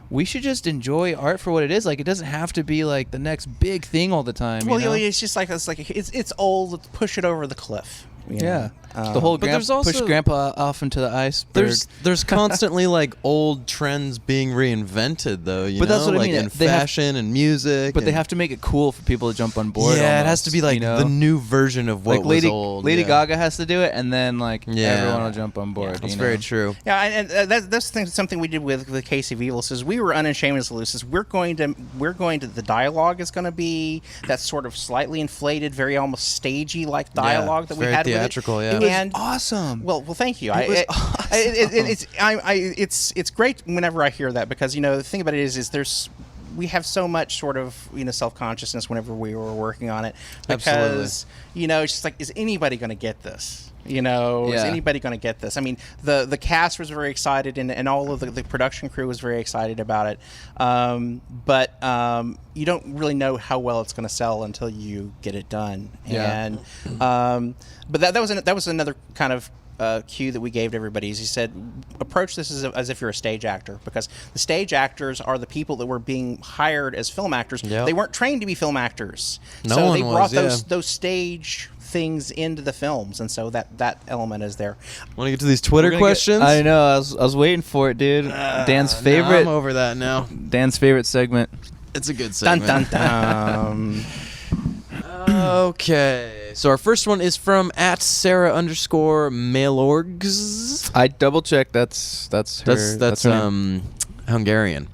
we should just enjoy art for what it is. It doesn't have to be the next big thing all the time. Well, it's just it's old. Let's push it over the cliff. Yeah. The whole push grandpa off into the iceberg. There's constantly old trends being reinvented though, but that's what I mean. In fashion and music. But they have to make it cool for people to jump on board. Yeah, it has to be the new version of what was old. Lady Gaga has to do it, and then everyone will jump on board. That's very true. Yeah, and that's something we did with The Case of Evil. Is we were unashamed as we're going to the dialogue is going to be that sort of slightly inflated, very almost stagey dialogue that we had. Theatrical, with yeah. It was awesome. Well, thank you. Awesome. It's great whenever I hear that because the thing about it is we have so much sort of self-consciousness whenever we were working on it because it's just is anybody going to get this? Is anybody going to get this? I mean, the cast was very excited, and all of the production crew was very excited about it. But you don't really know how well it's going to sell until you get it done. Yeah. And but that was another kind of cue that we gave to everybody. Is he said, approach this as if you're a stage actor, because the stage actors are the people that were being hired as film actors. Yep. They weren't trained to be film actors, No so one they brought was, those stage things into the films, and so that element is there. Want to get to these Twitter questions? I know. I was waiting for it, dude. Dan's favorite. I'm over that now. Dan's favorite segment. It's a good Dun segment. dun dun. Okay. So our first one is from @Sarah_Mailorgs. I double checked. That's her. That's her name. Hungarian.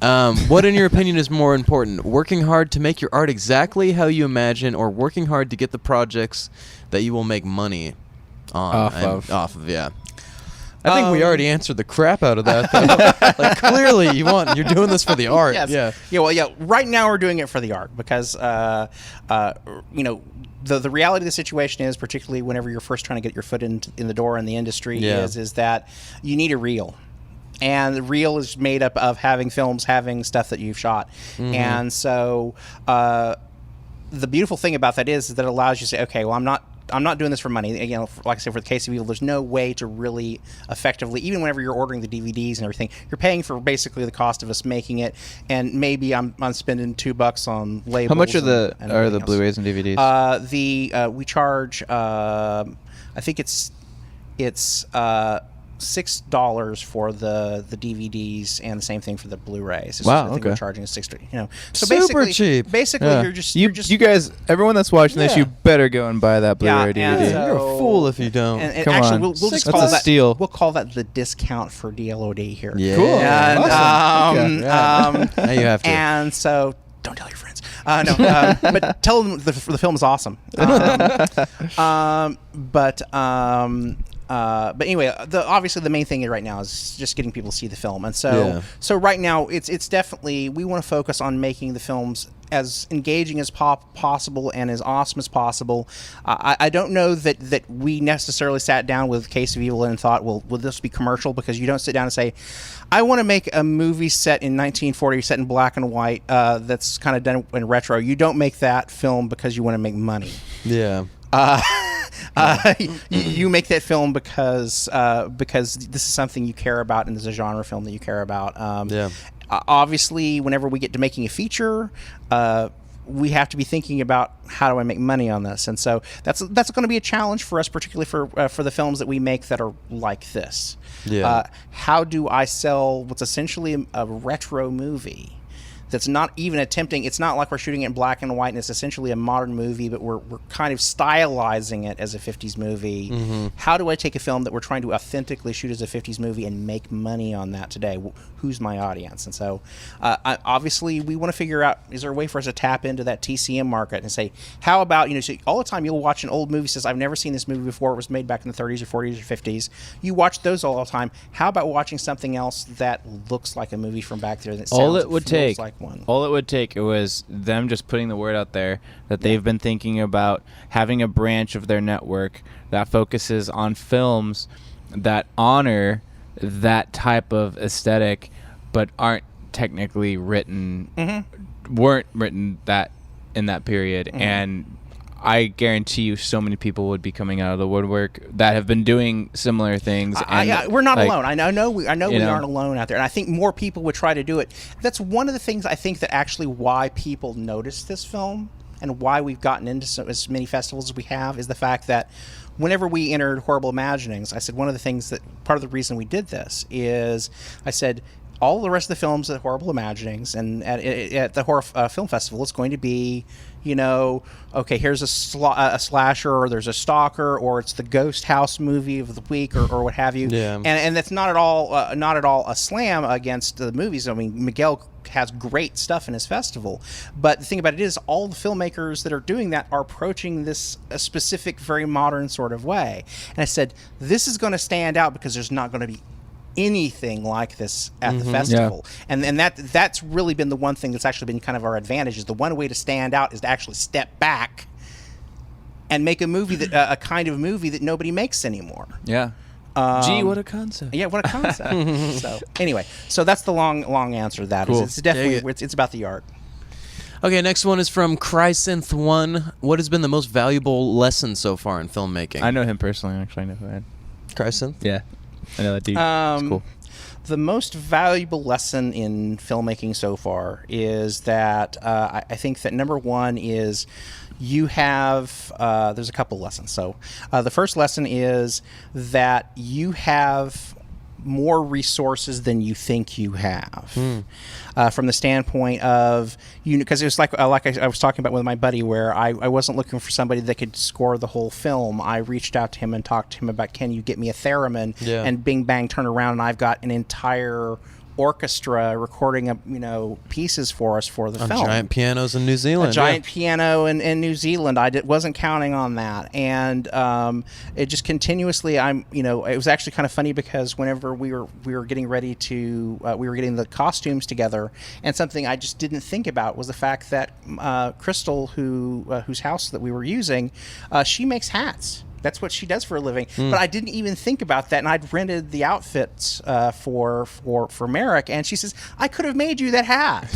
What, in your opinion, is more important? Working hard to make your art exactly how you imagine, or working hard to get the projects that you will make money? on Off of. yeah. I think we already answered the crap out of that. Though. Like clearly, you're doing this for the art. Yes. Yeah. Yeah. Well, yeah. Right now, we're doing it for the art because, the reality of the situation is, particularly whenever you're first trying to get your foot in the door in the industry, is that you need a reel. And the reel is made up of having films, having stuff that you've shot, and so the beautiful thing about that is that it allows you to say, okay, well, I'm not doing this for money. Again, like I said, for the case of Evil, there's no way to really effectively, even whenever you're ordering the DVDs and everything, you're paying for basically the cost of us making it, and maybe I'm spending $2 on labels. How much are the everything else. Blu-rays and DVDs? We charge, I think it's $6 for the DVDs, and the same thing for the Blu-rays. Wow, I think okay. we're charging $6. So Super basically, cheap. Basically, Yeah. you're just you guys, everyone that's watching this, Yeah. you better go and buy that Blu-ray Yeah, and DVD. so- You're a fool if you don't. And Come actually, on. we'll just That's call a that steal. We'll call that the discount for DLOD here. Yeah. Cool. And, Awesome. Now you have to. and so don't tell your friends. But tell them the film is awesome. But anyway, obviously the main thing right now is just getting people to see the film, and so right now it's definitely, we want to focus on making the films as engaging as possible and as awesome as possible. I don't know that we necessarily sat down with Case of Evil and thought, well, will this be commercial? Because you don't sit down and say, I want to make a movie set in 1940, set in black and white, that's kind of done in retro. You don't make that film because you want to make money. Yeah. You make that film because this is something you care about, and this is a genre film that you care about. Obviously, whenever we get to making a feature, we have to be thinking about how do I make money on this, and so that's going to be a challenge for us, particularly for the films that we make that are like this. How do I sell what's essentially a retro movie? That's not even attempting, it's not like we're shooting it in black and white and it's essentially a modern movie, but we're kind of stylizing it as a 50s movie. How do I take a film that we're trying to authentically shoot as a 50s movie and make money on that today? Who's my audience? And so obviously we want to figure out, is there a way for us to tap into that TCM market and say, how about, so all the time you'll watch an old movie, says, I've never seen this movie before, it was made back in the 30s or 40s or 50s. You watch those all the time. How about watching something else that looks like a movie from back there, that sounds, All it would take like one? All it would take was them just putting the word out there that they've been thinking about having a branch of their network that focuses on films that honor that type of aesthetic, but aren't technically written, weren't written that in that period. And I guarantee you so many people would be coming out of the woodwork that have been doing similar things. And we're not like, alone. I know we aren't know. alone out there. And I think more people would try to do it. That's one of the things I think that actually why people notice this film and why we've gotten into as many festivals as we have is the fact that whenever we entered Horrible Imaginings, I said one of the things that part of the reason we did this is I said, all the rest of the films at Horrible Imaginings and at the Horror Film Festival, it's going to be, okay, here's a slasher, or there's a stalker, or it's the ghost house movie of the week, or what have you. Yeah. And that's not at all a slam against the movies. I mean, Miguel has great stuff in his festival, but the thing about it is all the filmmakers that are doing that are approaching this a specific, very modern sort of way. And I said, this is going to stand out because there's not going to be anything like this at the festival. And that's really been the one thing that's actually been kind of our advantage, is the one way to stand out is to actually step back and make a movie that a kind of movie that nobody makes anymore. Yeah. Gee, what a concept. Yeah, what a concept. So anyway, so that's the long answer to that. Cool. It's definitely it's about the art. Okay, next one is from Crysynth1. What has been the most valuable lesson so far in filmmaking? I know him personally, actually. I know who I had. Crysynth? Yeah. I know that dude. It's cool. The most valuable lesson in filmmaking so far is that I think that number one is you have there's a couple lessons. So the first lesson is that you have more resources than you think you have, from the standpoint of because it was like I was talking about with my buddy, where I wasn't looking for somebody that could score the whole film. I reached out to him and talked to him about, can you get me a theremin? Yeah. And bing bang, turn around, and I've got an entire orchestra recording up, pieces for us for the On film. giant pianos in New Zealand. A giant piano in New Zealand. Wasn't counting on that, and it just continuously. It was actually kind of funny because whenever we were getting ready to, we were getting the costumes together, and something I just didn't think about was the fact that Crystal, whose house that we were using, she makes hats. That's what she does for a living. But I didn't even think about that, and I'd rented the outfits for Merrick, and she says, "I could have made you that hat."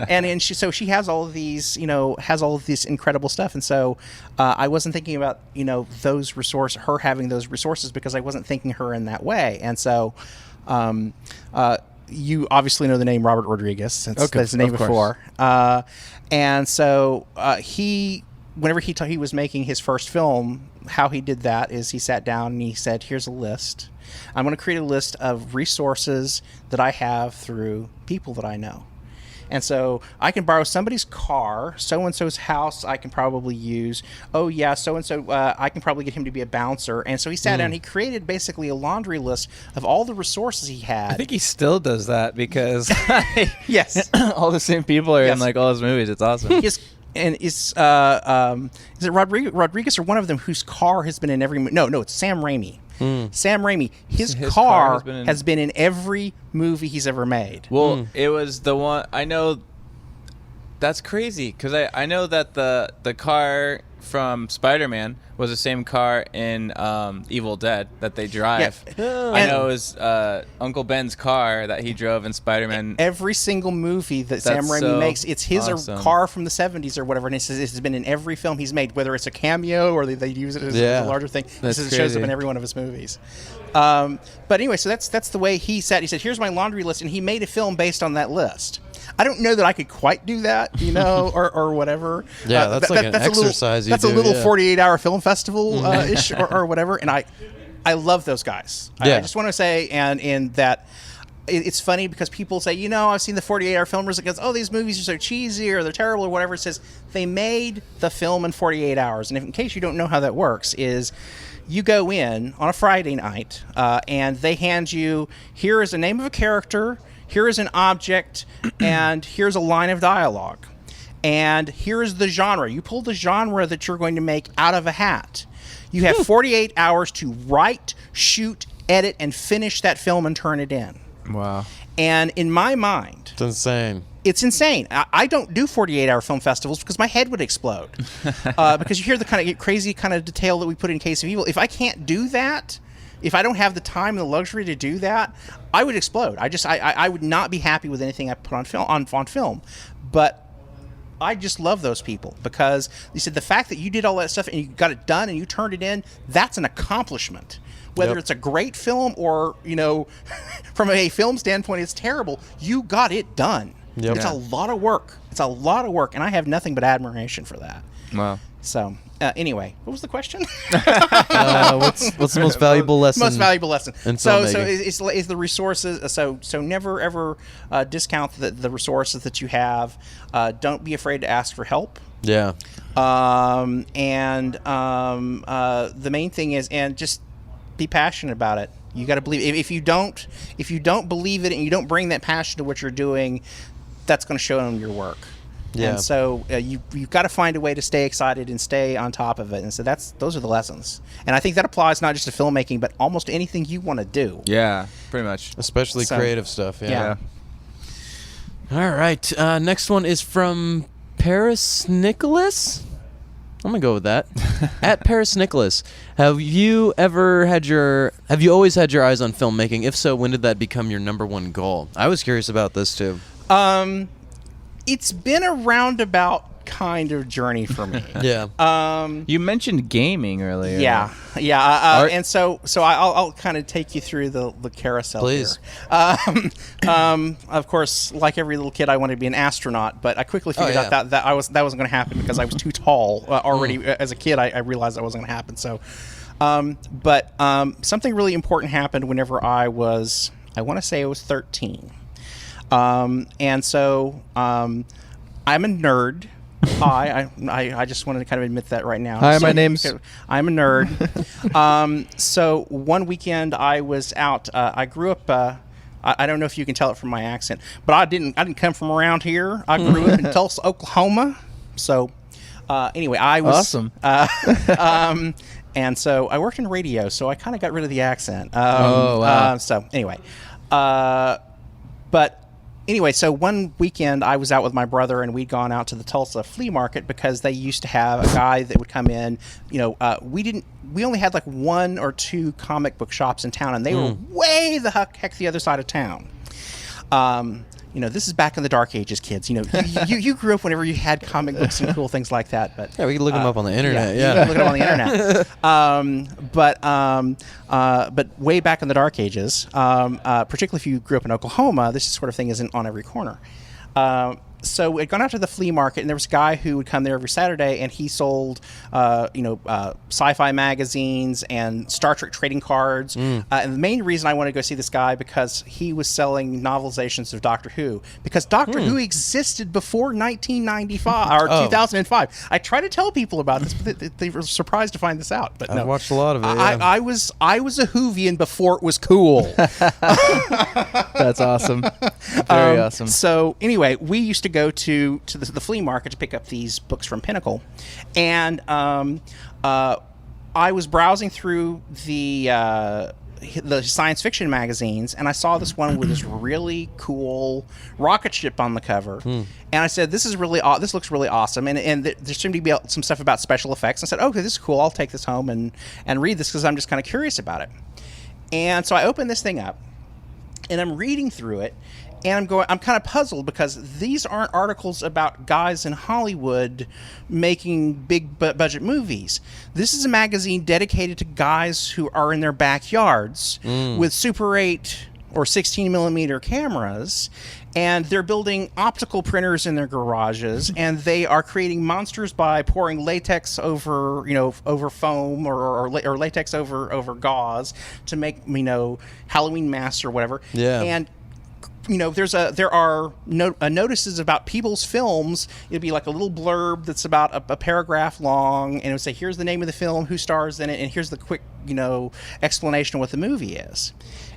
and she has all of these, has all of this incredible stuff, and so I wasn't thinking about those resources, her having those resources, because I wasn't thinking her in that way, and so. You obviously know the name Robert Rodriguez. That's his name before, and so whenever he was making his first film, how he did that is he sat down and he said, "Here's a list. I'm going to create a list of resources that I have through people that I know. And so I can borrow somebody's car, so-and-so's house I can probably use. Oh, yeah, so-and-so, I can probably get him to be a bouncer." And so he sat down and he created basically a laundry list of all the resources he had. I think he still does that because Yes. all the same people are in Yes. like all his movies. It's awesome. is it Rodriguez or one of them whose car has been in every movie? No, it's Sam Raimi. Sam Raimi, his car has been in every movie he's ever made. Well, it was the one I know. That's crazy because I know that the car from Spider-Man was the same car in Evil Dead that they drive. Yeah. I know it was Uncle Ben's car that he drove in Spider-Man. Every single movie that Sam Raimi so makes, it's his awesome. car from the 70s or whatever, and it's been in every film he's made, whether it's a cameo or they use it as a larger thing. That's It shows up crazy. in every one of his movies. But anyway, so that's the way he sat. He said, "Here's my laundry list," and he made a film based on that list. I don't know that I could quite do that, or whatever. Yeah, that's like an exercise you That's a do, little yeah. 48-hour film festival ish or whatever, and I love those guys. I just want to say, and that it's funny because people say, I've seen the 48-hour film reviews. It goes, "Oh, these movies are so cheesy or they're terrible or whatever." It says they made the film in 48 hours, and in case you don't know how that works, is you go in on a Friday night and they hand you, here is the name of a character, here is an object, and here's a line of dialogue. And here is the genre. You pull the genre that you're going to make out of a hat. You have 48 hours to write, shoot, edit, and finish that film and turn it in. Wow. And in my mind, It's insane. it's insane. I don't do 48-hour film festivals because my head would explode. Because you hear the kind of crazy kind of detail that we put in Case of Evil. If I can't do that, if I don't have the time and the luxury to do that, I would explode. I would not be happy with anything I put on film. But I just love those people because they said the fact that you did all that stuff and you got it done and you turned it in, that's an accomplishment. Whether it's a great film or, from a film standpoint, it's terrible, you got it done. Yep. It's a lot of work. And I have nothing but admiration for that. Wow. So, anyway, what was the question? What's the most valuable lesson? Most valuable lesson. in So filmmaking? it's the resources. So never ever discount the resources that you have. Don't be afraid to ask for help. Yeah. The main thing is, and just be passionate about it. You got to believe. If you don't believe it and you don't bring that passion to what you're doing, that's going to show in your work. Yeah. And so you've got to find a way to stay excited and stay on top of it. And so those are the lessons. And I think that applies not just to filmmaking, but almost anything you want to do. Yeah, pretty much. Especially So- creative stuff. Yeah. All right. Next one is from Paris Nicholas. I'm gonna go with that. At Paris Nicholas, have you always had your eyes on filmmaking? If so, when did that become your number one goal? I was curious about this too. It's been a roundabout kind of journey for me. Yeah. You mentioned gaming earlier. Yeah. And so I'll kind of take you through the carousel. Please. Here. Of course, like every little kid, I wanted to be an astronaut, but I quickly figured out that that wasn't going to happen because I was too tall already. As a kid, I realized that wasn't going to happen. So, but something really important happened whenever I want to say I was 13. And so I'm a nerd. I just wanted to kind of admit that right now. Hi, my name's- I'm a nerd. So one weekend I was out. I grew up I don't know if you can tell it from my accent, but I didn't come from around here. I grew up in Tulsa, Oklahoma. So anyway, I was Awesome. and so I worked in radio, so I kind of got rid of the accent. Oh, wow. So anyway, but anyway, so one weekend I was out with my brother, and we'd gone out to the Tulsa flea market because they used to have a guy that would come in. We only had like 1 or 2 comic book shops in town, and they were way the heck the other side of town. This is back in the dark ages, kids. You grew up whenever you had comic books and cool things like that. But Yeah, we can look them up on the internet. you Yeah. can look it up on the internet. But way back in the dark ages, particularly if you grew up in Oklahoma, this sort of thing isn't on every corner. So we'd gone out to the flea market, and there was a guy who would come there every Saturday, and he sold, sci-fi magazines and Star Trek trading cards. And the main reason I wanted to go see this guy because he was selling novelizations of Doctor Who, because Doctor Who existed before 1995 or 2005. I try to tell people about this, but they were surprised to find this out. But I've no, watched a lot of it. I was a Whovian before it was cool. That's awesome. Very awesome. So anyway, we used to go to the flea market to pick up these books from Pinnacle, and I was browsing through the science fiction magazines, and I saw this one with this really cool rocket ship on the cover, and I said, "This looks really awesome." And there seemed to be some stuff about special effects. I said, "Okay, this is cool. I'll take this home and read this because I'm just kind of curious about it." And so I opened this thing up, and I'm reading through it, and I'm kind of puzzled because these aren't articles about guys in Hollywood making big budget movies. This is a magazine dedicated to guys who are in their backyards with Super 8 or 16 millimeter cameras, and they're building optical printers in their garages, and they are creating monsters by pouring latex over foam or latex over gauze to make Halloween masks or whatever. Yeah. And there are notices about people's films. It'd be like a little blurb that's about a paragraph long, and it would say, here's the name of the film, who stars in it, and here's the quick explanation of what the movie is.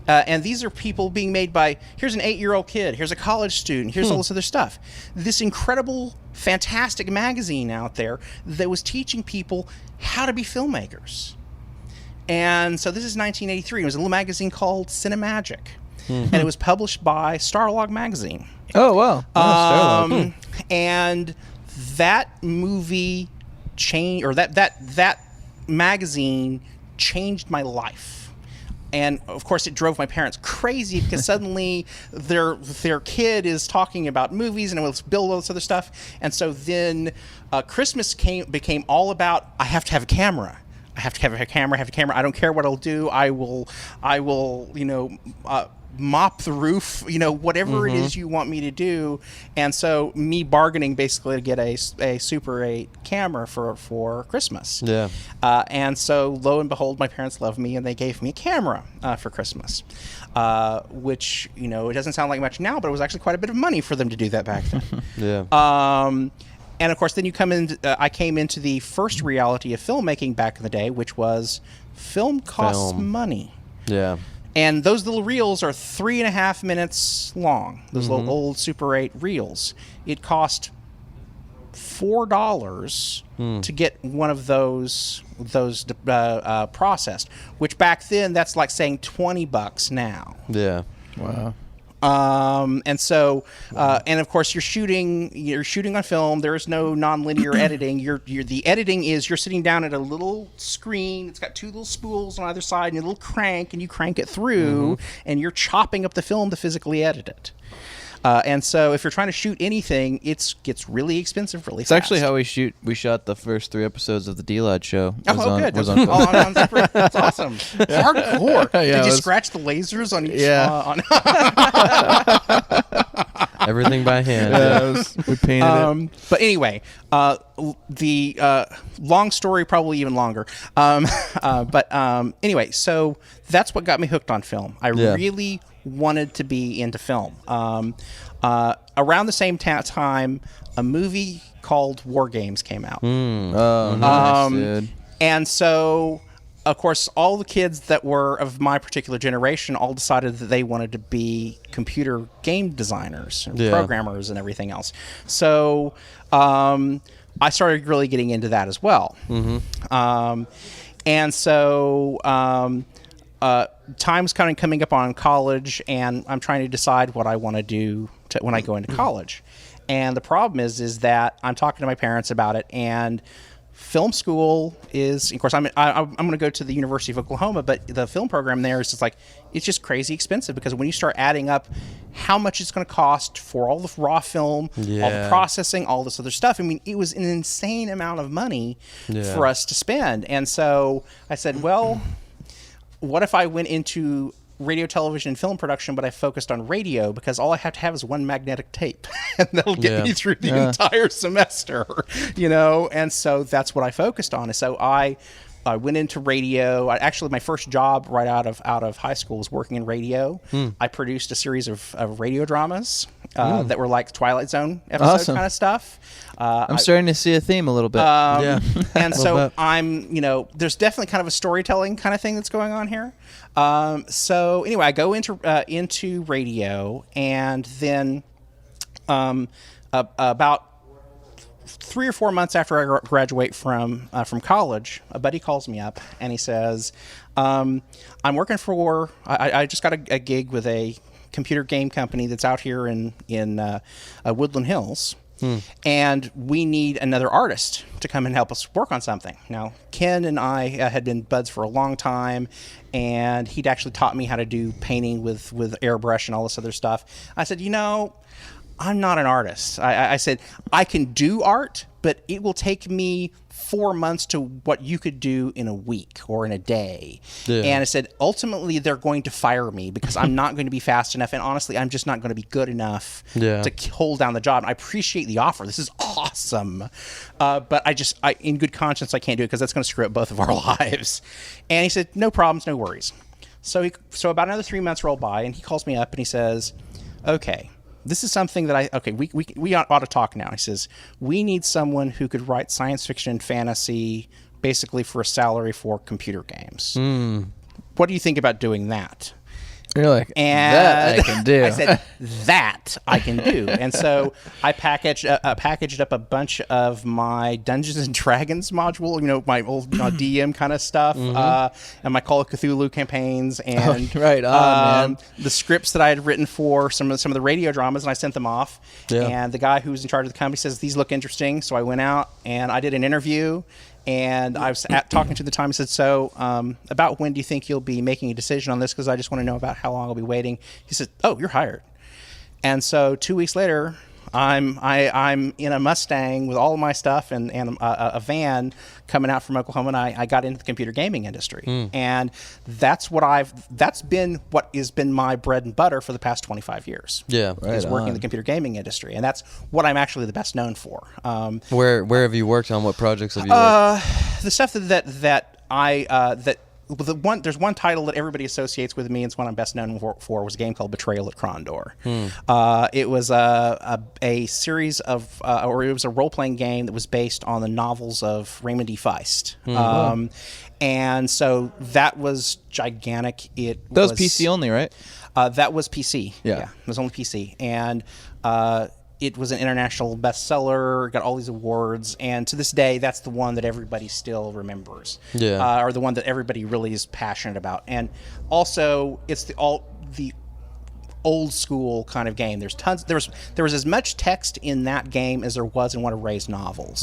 And these are people being made by, here's an 8-year-old kid, here's a college student, here's all this other stuff. This incredible, fantastic magazine out there that was teaching people how to be filmmakers. And so this is 1983. It was a little magazine called Cinemagic. And it was published by Starlog magazine. Oh, wow. Starlog. And that movie changed, or that magazine changed my life. And of course, it drove my parents crazy because suddenly their kid is talking about movies and let's build all this other stuff. And so then Christmas became all about, I have to have a camera. I have to have a camera. I don't care what I'll do. I will mop the roof, whatever it is you want me to do. And so me bargaining basically to get a Super 8 camera for Christmas. Yeah. And so lo and behold, my parents loved me and they gave me a camera for Christmas, which, it doesn't sound like much now, but it was actually quite a bit of money for them to do that back then. Yeah. And of course, then I came into the first reality of filmmaking back in the day, which was film costs money. Yeah. And those little reels are 3.5 minutes long. Those little old Super 8 reels. It cost $4 to get one of those processed. Which back then, that's like saying $20 now. Yeah. Wow. And so, and of course, you're shooting on film. There is no nonlinear editing. The editing is you're sitting down at a little screen. It's got 2 little spools on either side and a little crank, and you crank it through, and you're chopping up the film to physically edit it. And so, if you're trying to shoot anything, it gets really expensive really It's fast. actually how we shot the first 3 episodes of the D-Lod show. Good. Was on film. That's awesome. Hardcore. Yeah, Did it you was- scratch the lasers on each? Yeah. Everything by hand. Yeah, we painted it. But anyway, the long story, probably even longer. Anyway, so that's what got me hooked on film. I really wanted to be into film. Around the same time, a movie called War Games came out. Oh, nice, dude. And so of course, all the kids that were of my particular generation all decided that they wanted to be computer game designers, and Yeah. programmers, and everything else. So I started really getting into that as well. And so time's kind of coming up on college, and I'm trying to decide what I want to do when I go into college. And the problem is that I'm talking to my parents about it, and film school is, of course, I'm going to go to the University of Oklahoma, but the film program there is just like, it's just crazy expensive, because when you start adding up how much it's going to cost for all the raw film, all the Yeah. processing, all this other stuff, I mean, it was an insane amount of money Yeah. for us to spend. And so I said, well, what if I went into radio, television, and film production, but I focused on radio, because all I have to have is one magnetic tape, and that'll get Yeah. me through the entire semester, And so that's what I focused on. And so I went into radio. Actually, my first job right out of high school was working in radio. I produced a series of radio dramas that were like Twilight Zone episode Awesome. kind of stuff. I'm starting to see a theme a little bit. Yeah. And so bit. I'm, there's definitely kind of a storytelling kind of thing that's going on here. So anyway, I go into radio, and then about 3 or 4 months after I graduate from college, a buddy calls me up, and he says, I'm working for, I just got a gig with a computer game company that's out here in Woodland Hills. And we need another artist to come and help us work on something. Now, Ken and I had been buds for a long time, and he'd actually taught me how to do painting with airbrush and all this other stuff. I said, I'm not an artist. I said, I can do art, but it will take me 4 months to what you could do in a week or in a day. Yeah. And I said, ultimately, they're going to fire me because I'm not going to be fast enough. And honestly, I'm just not going to be good enough Yeah. to hold down the job. I appreciate the offer. This is awesome. But I in good conscience, I can't do it because that's going to screw up both of our lives. And he said, no problems, no worries. So about another 3 months roll by, and he calls me up and he says, okay, this is something that we ought to talk now. He says, we need someone who could write science fiction and fantasy basically for a salary for computer games. What do you think about doing that? You're like, And that I can do. I said, that I can do. And so I packaged up a bunch of my Dungeons and Dragons module, my old DM kind of stuff, and my Call of Cthulhu campaigns, and right on, man. the scripts that I had written for some of the radio dramas, and I sent them off. Yeah. And the guy who was in charge of the company says, these look interesting. So I went out and I did an interview. And I was talking to the time. I said, so about when do you think you'll be making a decision on this? Because I just want to know about how long I'll be waiting. He said, oh, you're hired. And so 2 weeks later, I'm in a Mustang with all of my stuff and a van coming out from Oklahoma, and I got into the computer gaming industry. And that's been what has been my bread and butter for the past 25 years. Yeah. Is working in the computer gaming industry. And that's what I'm actually the best known for. Where have you worked on? What projects have you worked? The stuff there's one title that everybody associates with me, and it's one I'm best known for was a game called Betrayal at Krondor. It was a series of, or it was a role-playing game that was based on the novels of Raymond D. Feist. And so that was gigantic. That was PC only, right? That was PC. Yeah. It was only PC. And it was an international bestseller, got all these awards, and to this day, that's the one that everybody still remembers. Yeah. Or the one that everybody really is passionate about. And also, it's the old school kind of game. There was as much text in that game as there was in one of Ray's novels.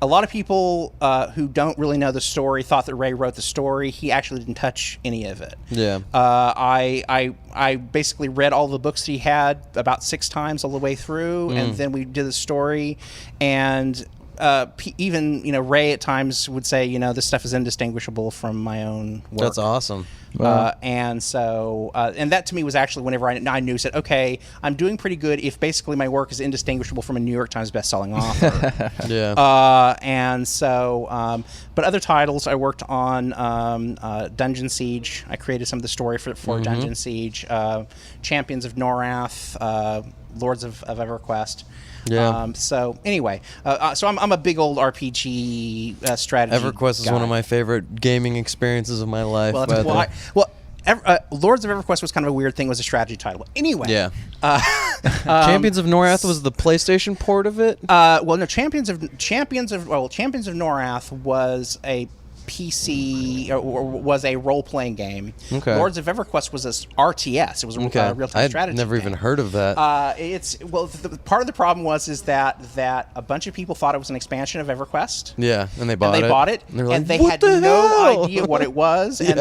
A lot of people who don't really know the story thought that Ray wrote the story. He actually didn't touch any of it. Yeah. I basically read all the books he had about 6 times all the way through, and then we did the story. And even Ray at times would say, this stuff is indistinguishable from my own work. That's awesome. And so, and that to me was actually whenever I knew, said, okay, I'm doing pretty good if basically my work is indistinguishable from a New York Times bestselling author. Yeah. And so, but other titles I worked on, Dungeon Siege. I created some of the story for Dungeon Siege, Champions of Norath, Lords of EverQuest. Yeah. So anyway, so I'm a big old RPG strategy. EverQuest is guy. one of my favorite gaming experiences of my life. Well, by that's, the well, way. Lords of EverQuest was kind of a weird thing. It was a strategy title. Anyway. Yeah. Champions of Norath was the PlayStation port of it. Well, no. Champions of Norath was a PC or was a role playing game. Okay. Lords of EverQuest was a RTS. It was a Okay. real time I'd strategy. never game. even heard of that. Part of the problem is that a bunch of people thought it was an expansion of EverQuest. Yeah, and they bought And it. they bought it, And, they're and like, they "What had the no hell?" idea what it was, Yeah.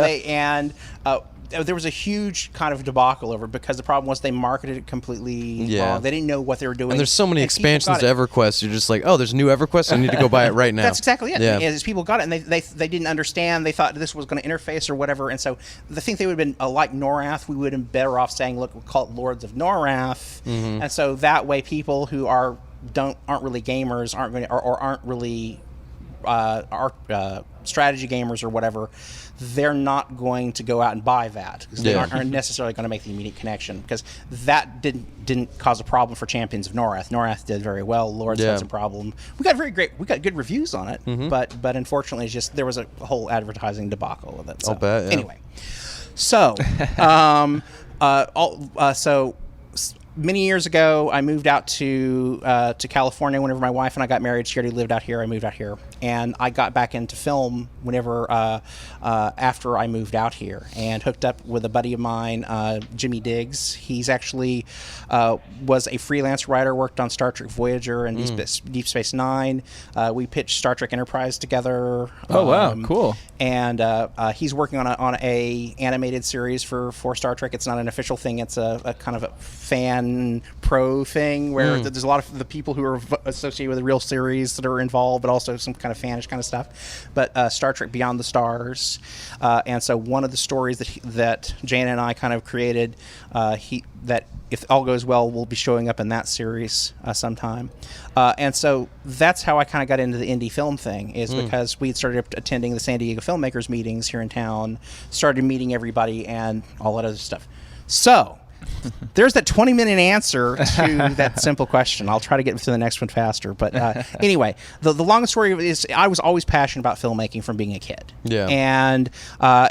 there was a huge kind of debacle over it because the problem was they marketed it completely Yeah. wrong. They didn't know what they were doing. And there's so many and people expansions got to it. EverQuest. You're just like, oh, there's a new EverQuest. I need to go buy it right now. That's exactly it. Yeah. As people got it, and they didn't understand. They thought this was going to interface or whatever, and so I think they would have been like Norath. We would have been better off saying, "Look, we'll call it Lords of Norath," Mm-hmm. and so that way, people who aren't really gamers aren't going to, or aren't really strategy gamers or whatever, they're not going to go out and buy that because they Yeah. aren't necessarily going to make the immediate connection, because that didn't cause a problem for Champions of Norath. Norath did very well. Lords Yeah. had some problem. We got good reviews on it, but unfortunately, it's just there was a whole advertising debacle with it. So, I'll bet, yeah. Anyway, so many years ago, I moved out to California. Whenever my wife and I got married, she already lived out here. I moved out here, and I got back into film whenever after I moved out here, and hooked up with a buddy of mine, Jimmy Diggs. He's actually was a freelance writer, worked on Star Trek Voyager and Deep Space Nine. We pitched Star Trek Enterprise together. Oh, wow. Cool. And he's working on a animated series for Star Trek. It's not an official thing. It's a kind of a fan pro thing where there's a lot of the people who are associated with the real series that are involved, but also some kind of fanish kind of stuff. But Star Trek Beyond the Stars, and so one of the stories that Jana and I kind of created, that if all goes well, will be showing up in that series sometime. And so that's how I kind of got into the indie film thing, is because we started attending the San Diego filmmakers meetings here in town, started meeting everybody and all that other stuff. So there's that 20-minute answer to that simple question. I'll try to get to the next one faster. But anyway, the long story of it is I was always passionate about filmmaking from being a kid. Yeah. And I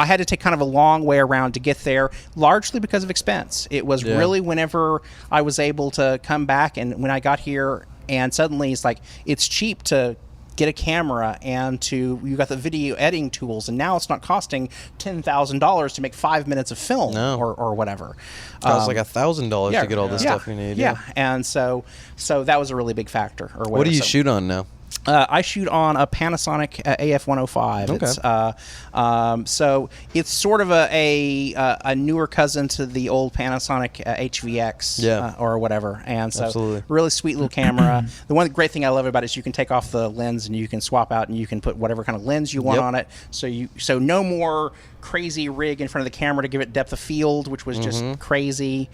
had to take kind of a long way around to get there, largely because of expense. It was really whenever I was able to come back, and when I got here, and suddenly it's like it's cheap to get a camera and you got the video editing tools, and now it's not costing $10,000 to make 5 minutes of film or whatever. Costs like $1,000 to get all the stuff you need. Yeah, and so that was a really big factor. Or whatever. What do you shoot on now? I shoot on a Panasonic AF-105. Okay. It's so it's sort of a newer cousin to the old Panasonic HVX or whatever. And so Absolutely. really sweet little camera. The one great thing I love about it is you can take off the lens and you can swap out and you can put whatever kind of lens you want on it. So no more crazy rig in front of the camera to give it depth of field, which was just crazy.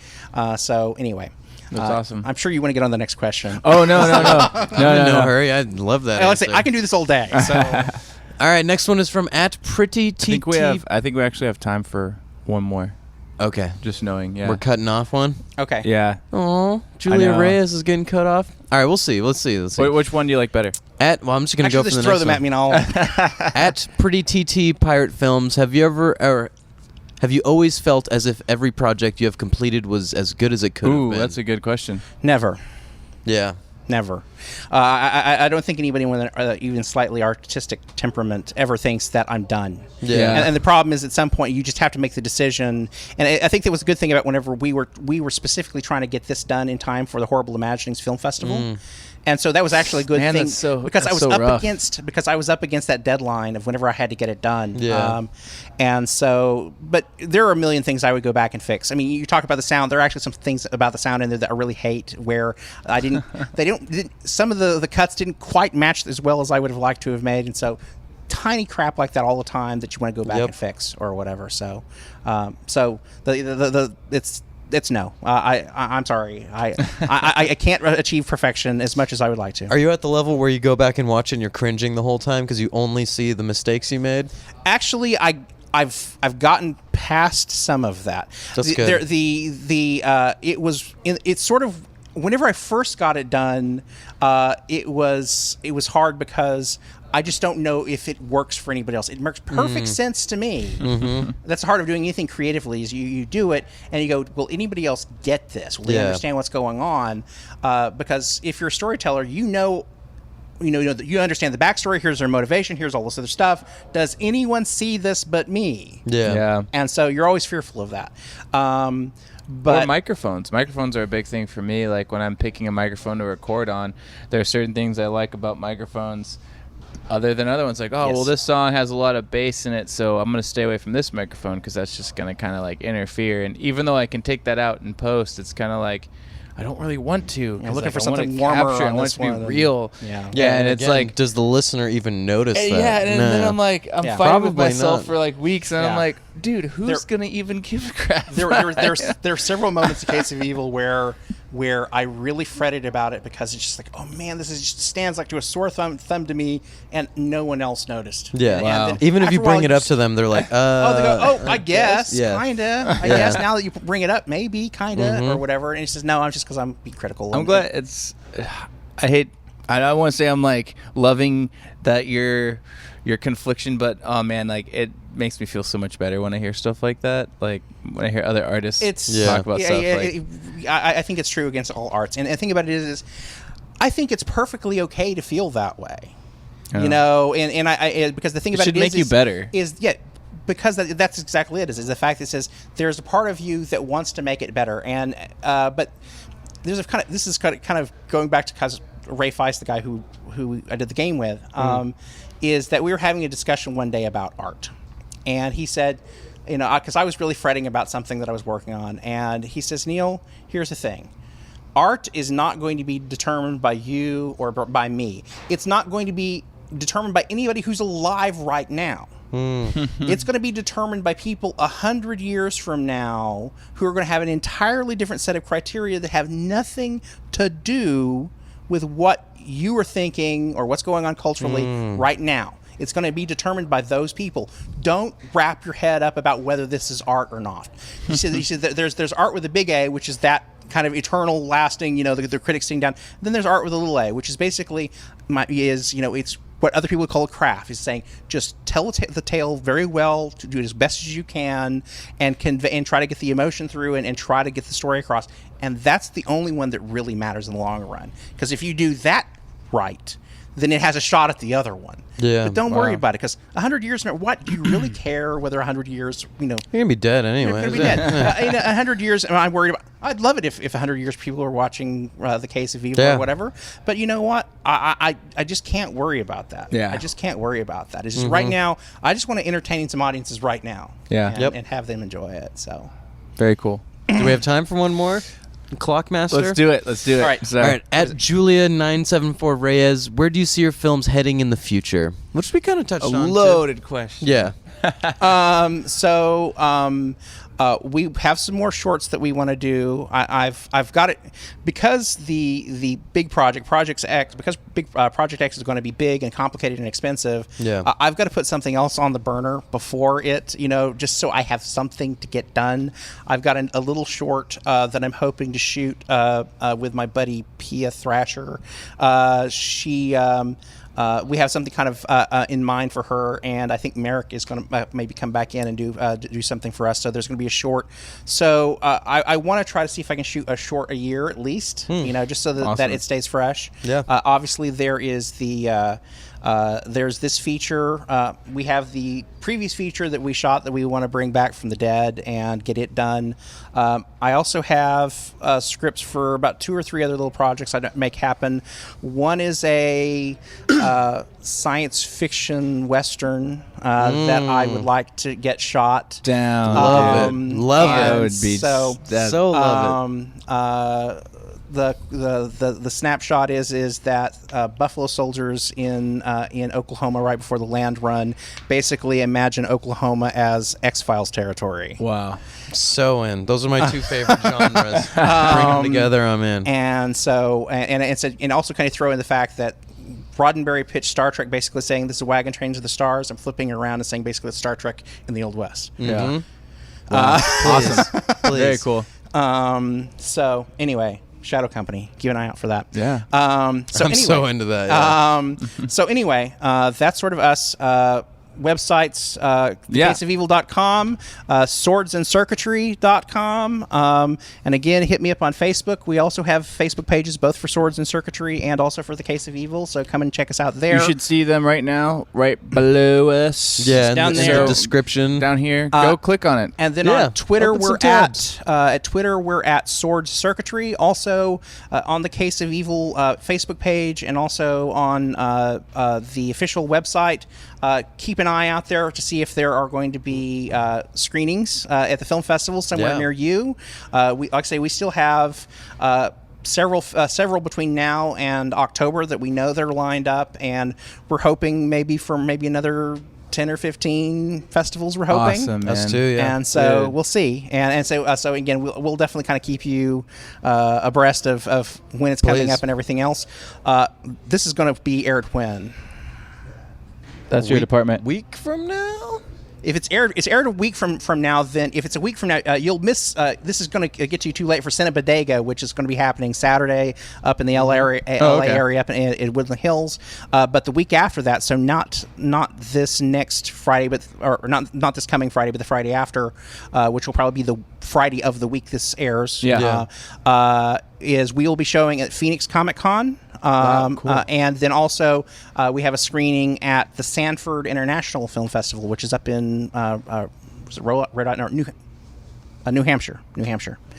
So anyway. That's awesome. I'm sure you want to get on the next question. Oh, no. No hurry. I love that. Let's say answer. I can do this all day. So All right, next one is from @PrettyTT. I think we actually have time for one more. Okay, Just knowing, yeah. we're cutting off one. okay. Yeah. Oh, Julia know. Reyes is getting cut off. All right, we'll see. Let's see. Which one do you like better? I'm just gonna Actually, go for just the throw next them one. at me and I'll. @PrettyTT Pirate Films. Have you always felt as if every project you have completed was as good as it could have Ooh, been? that's a good question. Never. Yeah. Never. I don't think anybody with an even slightly artistic temperament ever thinks that I'm done. Yeah. And the problem is, at some point, you just have to make the decision. And I think that was a good thing about whenever we were specifically trying to get this done in time for the Horrible Imaginings Film Festival. And so that was actually a good Man, thing that's I was so rough. because I was up against that deadline of whenever I had to get it done. Yeah. And so, but there are a million things I would go back and fix. I mean, you talk about the sound. There are actually some things about the sound in there that I really hate, where some of the cuts didn't quite match as well as I would have liked to have made. And so tiny crap like that all the time that you want to go back and fix or whatever. So, it's no. I'm sorry. I can't achieve perfection as much as I would like to. Are you at the level where you go back and watch and you're cringing the whole time because you only see the mistakes you made? Actually, I've gotten past some of that. That's good. It's sort of whenever I first got it done, it was hard because I just don't know if it works for anybody else. It makes perfect sense to me. Mm-hmm. That's the heart of doing anything creatively is you do it and you go, will anybody else get this? Will they understand what's going on? Because if you're a storyteller, you understand the backstory. Here's their motivation. Here's all this other stuff. Does anyone see this but me? Yeah. And so you're always fearful of that. But microphones. Microphones are a big thing for me. Like when I'm picking a microphone to record on, there are certain things I like about microphones other than other ones. Like, well, this song has a lot of bass in it, so I'm going to stay away from this microphone because that's just going to kind of like interfere. And even though I can take that out in post, it's kind of like, I don't really want to. I'm looking for I wanna something warmer capture it. I on want this it to be one. real. Yeah. And it's again, like, does the listener even notice that? yeah, and then I'm like, I'm fighting with Probably myself not. for like weeks, and I'm Yeah. like, dude, who's gonna even give a crap? There are several moments in Case of Evil where I really fretted about it because it's just like, oh man, this is just stands like to a sore thumb to me, and no one else noticed. Yeah. And Wow. then Even if after you a while, bring it up to them, they're like, they go, I guess, Yeah. kinda. I guess now that you bring it up, maybe, kinda, or whatever. And he says, no, I'm just because I'm being critical. I'm glad it's. I don't want to say I'm like loving that your confliction, but oh man, like it makes me feel so much better when I hear stuff like that. Like when I hear other artists talk about stuff. I think it's true against all arts, and the thing about it is I think it's perfectly okay to feel that way. You know, and I because the thing about should it make you better. Because that's exactly it. Is the fact that it says there's a part of you that wants to make it better, and but there's a kind of this is kind of going back to because Ray Feist, the guy who I did the game with, is that we were having a discussion one day about art, and he said, you know, because I was really fretting about something that I was working on, and he says, Neil, here's the thing. Art is not going to be determined by you or by me. It's not going to be determined by anybody who's alive right now. It's going to be determined by people 100 years from now who are going to have an entirely different set of criteria that have nothing to do with what you are thinking or what's going on culturally right now. It's going to be determined by those people. Don't wrap your head up about whether this is art or not. He said that there's art with a big A, which is that kind of eternal, lasting, you know, the critics sing down. Then there's art with a little a, which is basically it's what other people would call a craft. Is saying just tell the tale very well, to do it as best as you can, and convey and try to get the emotion through and try to get the story across. And that's the only one that really matters in the long run. Because if you do that right, then it has a shot at the other one. Yeah. But don't worry about it, because 100 years from now, what do you really care whether 100 years, you know, You're gonna be dead anyway. you're going to be dead. In 100 years, I'm worried about. I'd love it if 100 years people are watching The Case of Evil or whatever. But you know what? I just can't worry about that. Yeah. I just can't worry about that. It's just right now. I just want to entertain some audiences right now. Yeah. And, and have them enjoy it. So. Very cool. Do we have time for one more? Clockmaster? Let's do it. All right. Sorry. All right, at Julia974 Reyes, where do you see your films heading in the future? Which we kind of touched A on. too. loaded question. Yeah. We have some more shorts that we want to do. I've got it because the big Project X is going to be big and complicated and expensive. Yeah. I've got to put something else on the burner before it, you know, just so I have something to get done. I've got a little short that I'm hoping to shoot with my buddy Pia Thrasher. We have something kind of in mind for her, and I think Merrick is going to maybe come back in and do something for us. So there's going to be a short. So I want to try to see if I can shoot a short a year at least, you know, just so that it stays fresh. Yeah. Obviously, there is there's this feature. We have the previous feature that we shot that we want to bring back from the dead and get it done. I also have scripts for about 2 or 3 other little projects I make happen. One is a science fiction western that I would like to get shot. Down. Love it. That would be so love it. The snapshot is that Buffalo Soldiers in Oklahoma right before the land run basically imagine Oklahoma as X-Files territory. Wow. So in. Those are my 2 favorite genres. Bring them together, I'm in. And so and also kind of throw in the fact that Roddenberry pitched Star Trek basically saying this is a wagon train to the stars. I'm flipping it around and saying basically it's Star Trek in the Old West. Yeah. Awesome. Please. Very cool. So anyway, Shadow Company. Keep an eye out for that. Yeah. So I'm anyway, so into that. Yeah. so anyway, that's sort of us. Websites, thecaseofevil.com, swordsandcircuitry.com, and again, hit me up on Facebook. We also have Facebook pages both for Swords and Circuitry and also for The Case of Evil, so come and check us out there. You should see them right now, right below us. Yeah, in down the there. description. Down here. Go click on it. And then Yeah, on Twitter, open some we're tabs. at Twitter we're at Swords Circuitry. Also on the Case of Evil Facebook page, and also on the official website. Keep an eye out there to see if there are going to be screenings at the film festival somewhere Yeah. near you. Like I say, we still have several between now and October that we know that are lined up, and we're hoping maybe for another 10 or 15 festivals. We're hoping. Awesome, man. Us too, yeah. And so Good. we'll see, and so again, we'll definitely kind of keep you abreast of when it's coming Please. up and everything else. This is going to be aired when? That's your department. Week from now? If it's aired a week from now. Then if it's a week from now, you'll miss. This is going to get you too late for Cinema Bodega, which is going to be happening Saturday up in the LA area, area up in Woodland Hills. But the week after that, so not this next Friday, but not this coming Friday, but the Friday after, which will probably be the Friday of the week this airs. Yeah. Is we will be showing at Phoenix Comic Con. And then also we have a screening at the Sanford International Film Festival, which is up in was it Rhode Island, New Hampshire.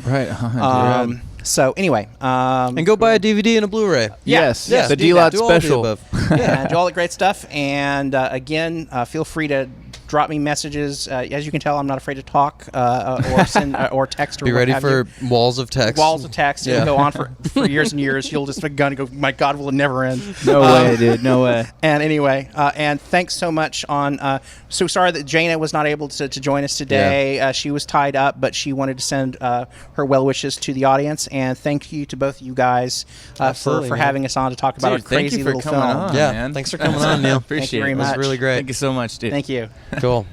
Right. So anyway, And go buy a DVD and a Blu-ray. yes. yes, The do D-Lot Do all of the special. above. and do all the great stuff. And again, feel free to drop me messages. As you can tell, I'm not afraid to talk or send or text or Be what ready have for you. walls of text. Walls of text. Yeah. It'll go on for years and years. You'll just go, my God, will it never end? No way, dude. No way. And anyway, and thanks so much so sorry that Jaina was not able to join us today. She was tied up, but she wanted to send her well wishes to the audience. And thank you to both of you guys Absolutely, for man. having us on to talk about Dude, a crazy thank you for little coming film. on. Yeah, man. thanks for coming on, Neil. Appreciate very it. It was much. really great. Thank you so much, dude. Thank you. Cool.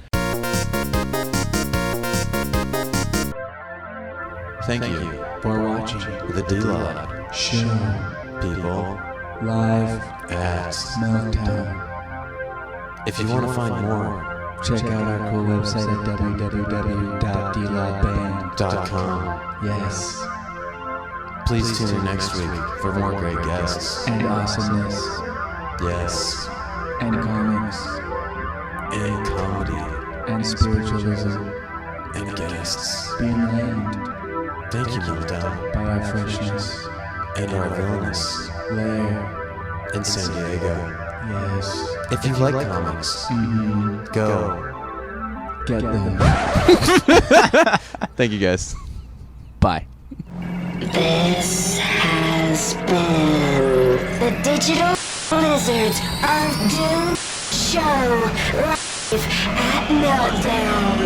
Thank you For watching the D-Lot show people live at Meltdown. If you want to find more, Check out our cool website at www.dlotband.com. .com. Yes, Please tune in next week for more great guests. and awesomeness, Yes, and comics, and comedy and spiritualism and guests. being named Thank you, Meltdown, by our freshness. and our villainous Lair, in San Diego. yes, If you like comics, go. get them. Thank you, guys. Bye. This has been the Digital Lizards of Doom show live at Meltdown.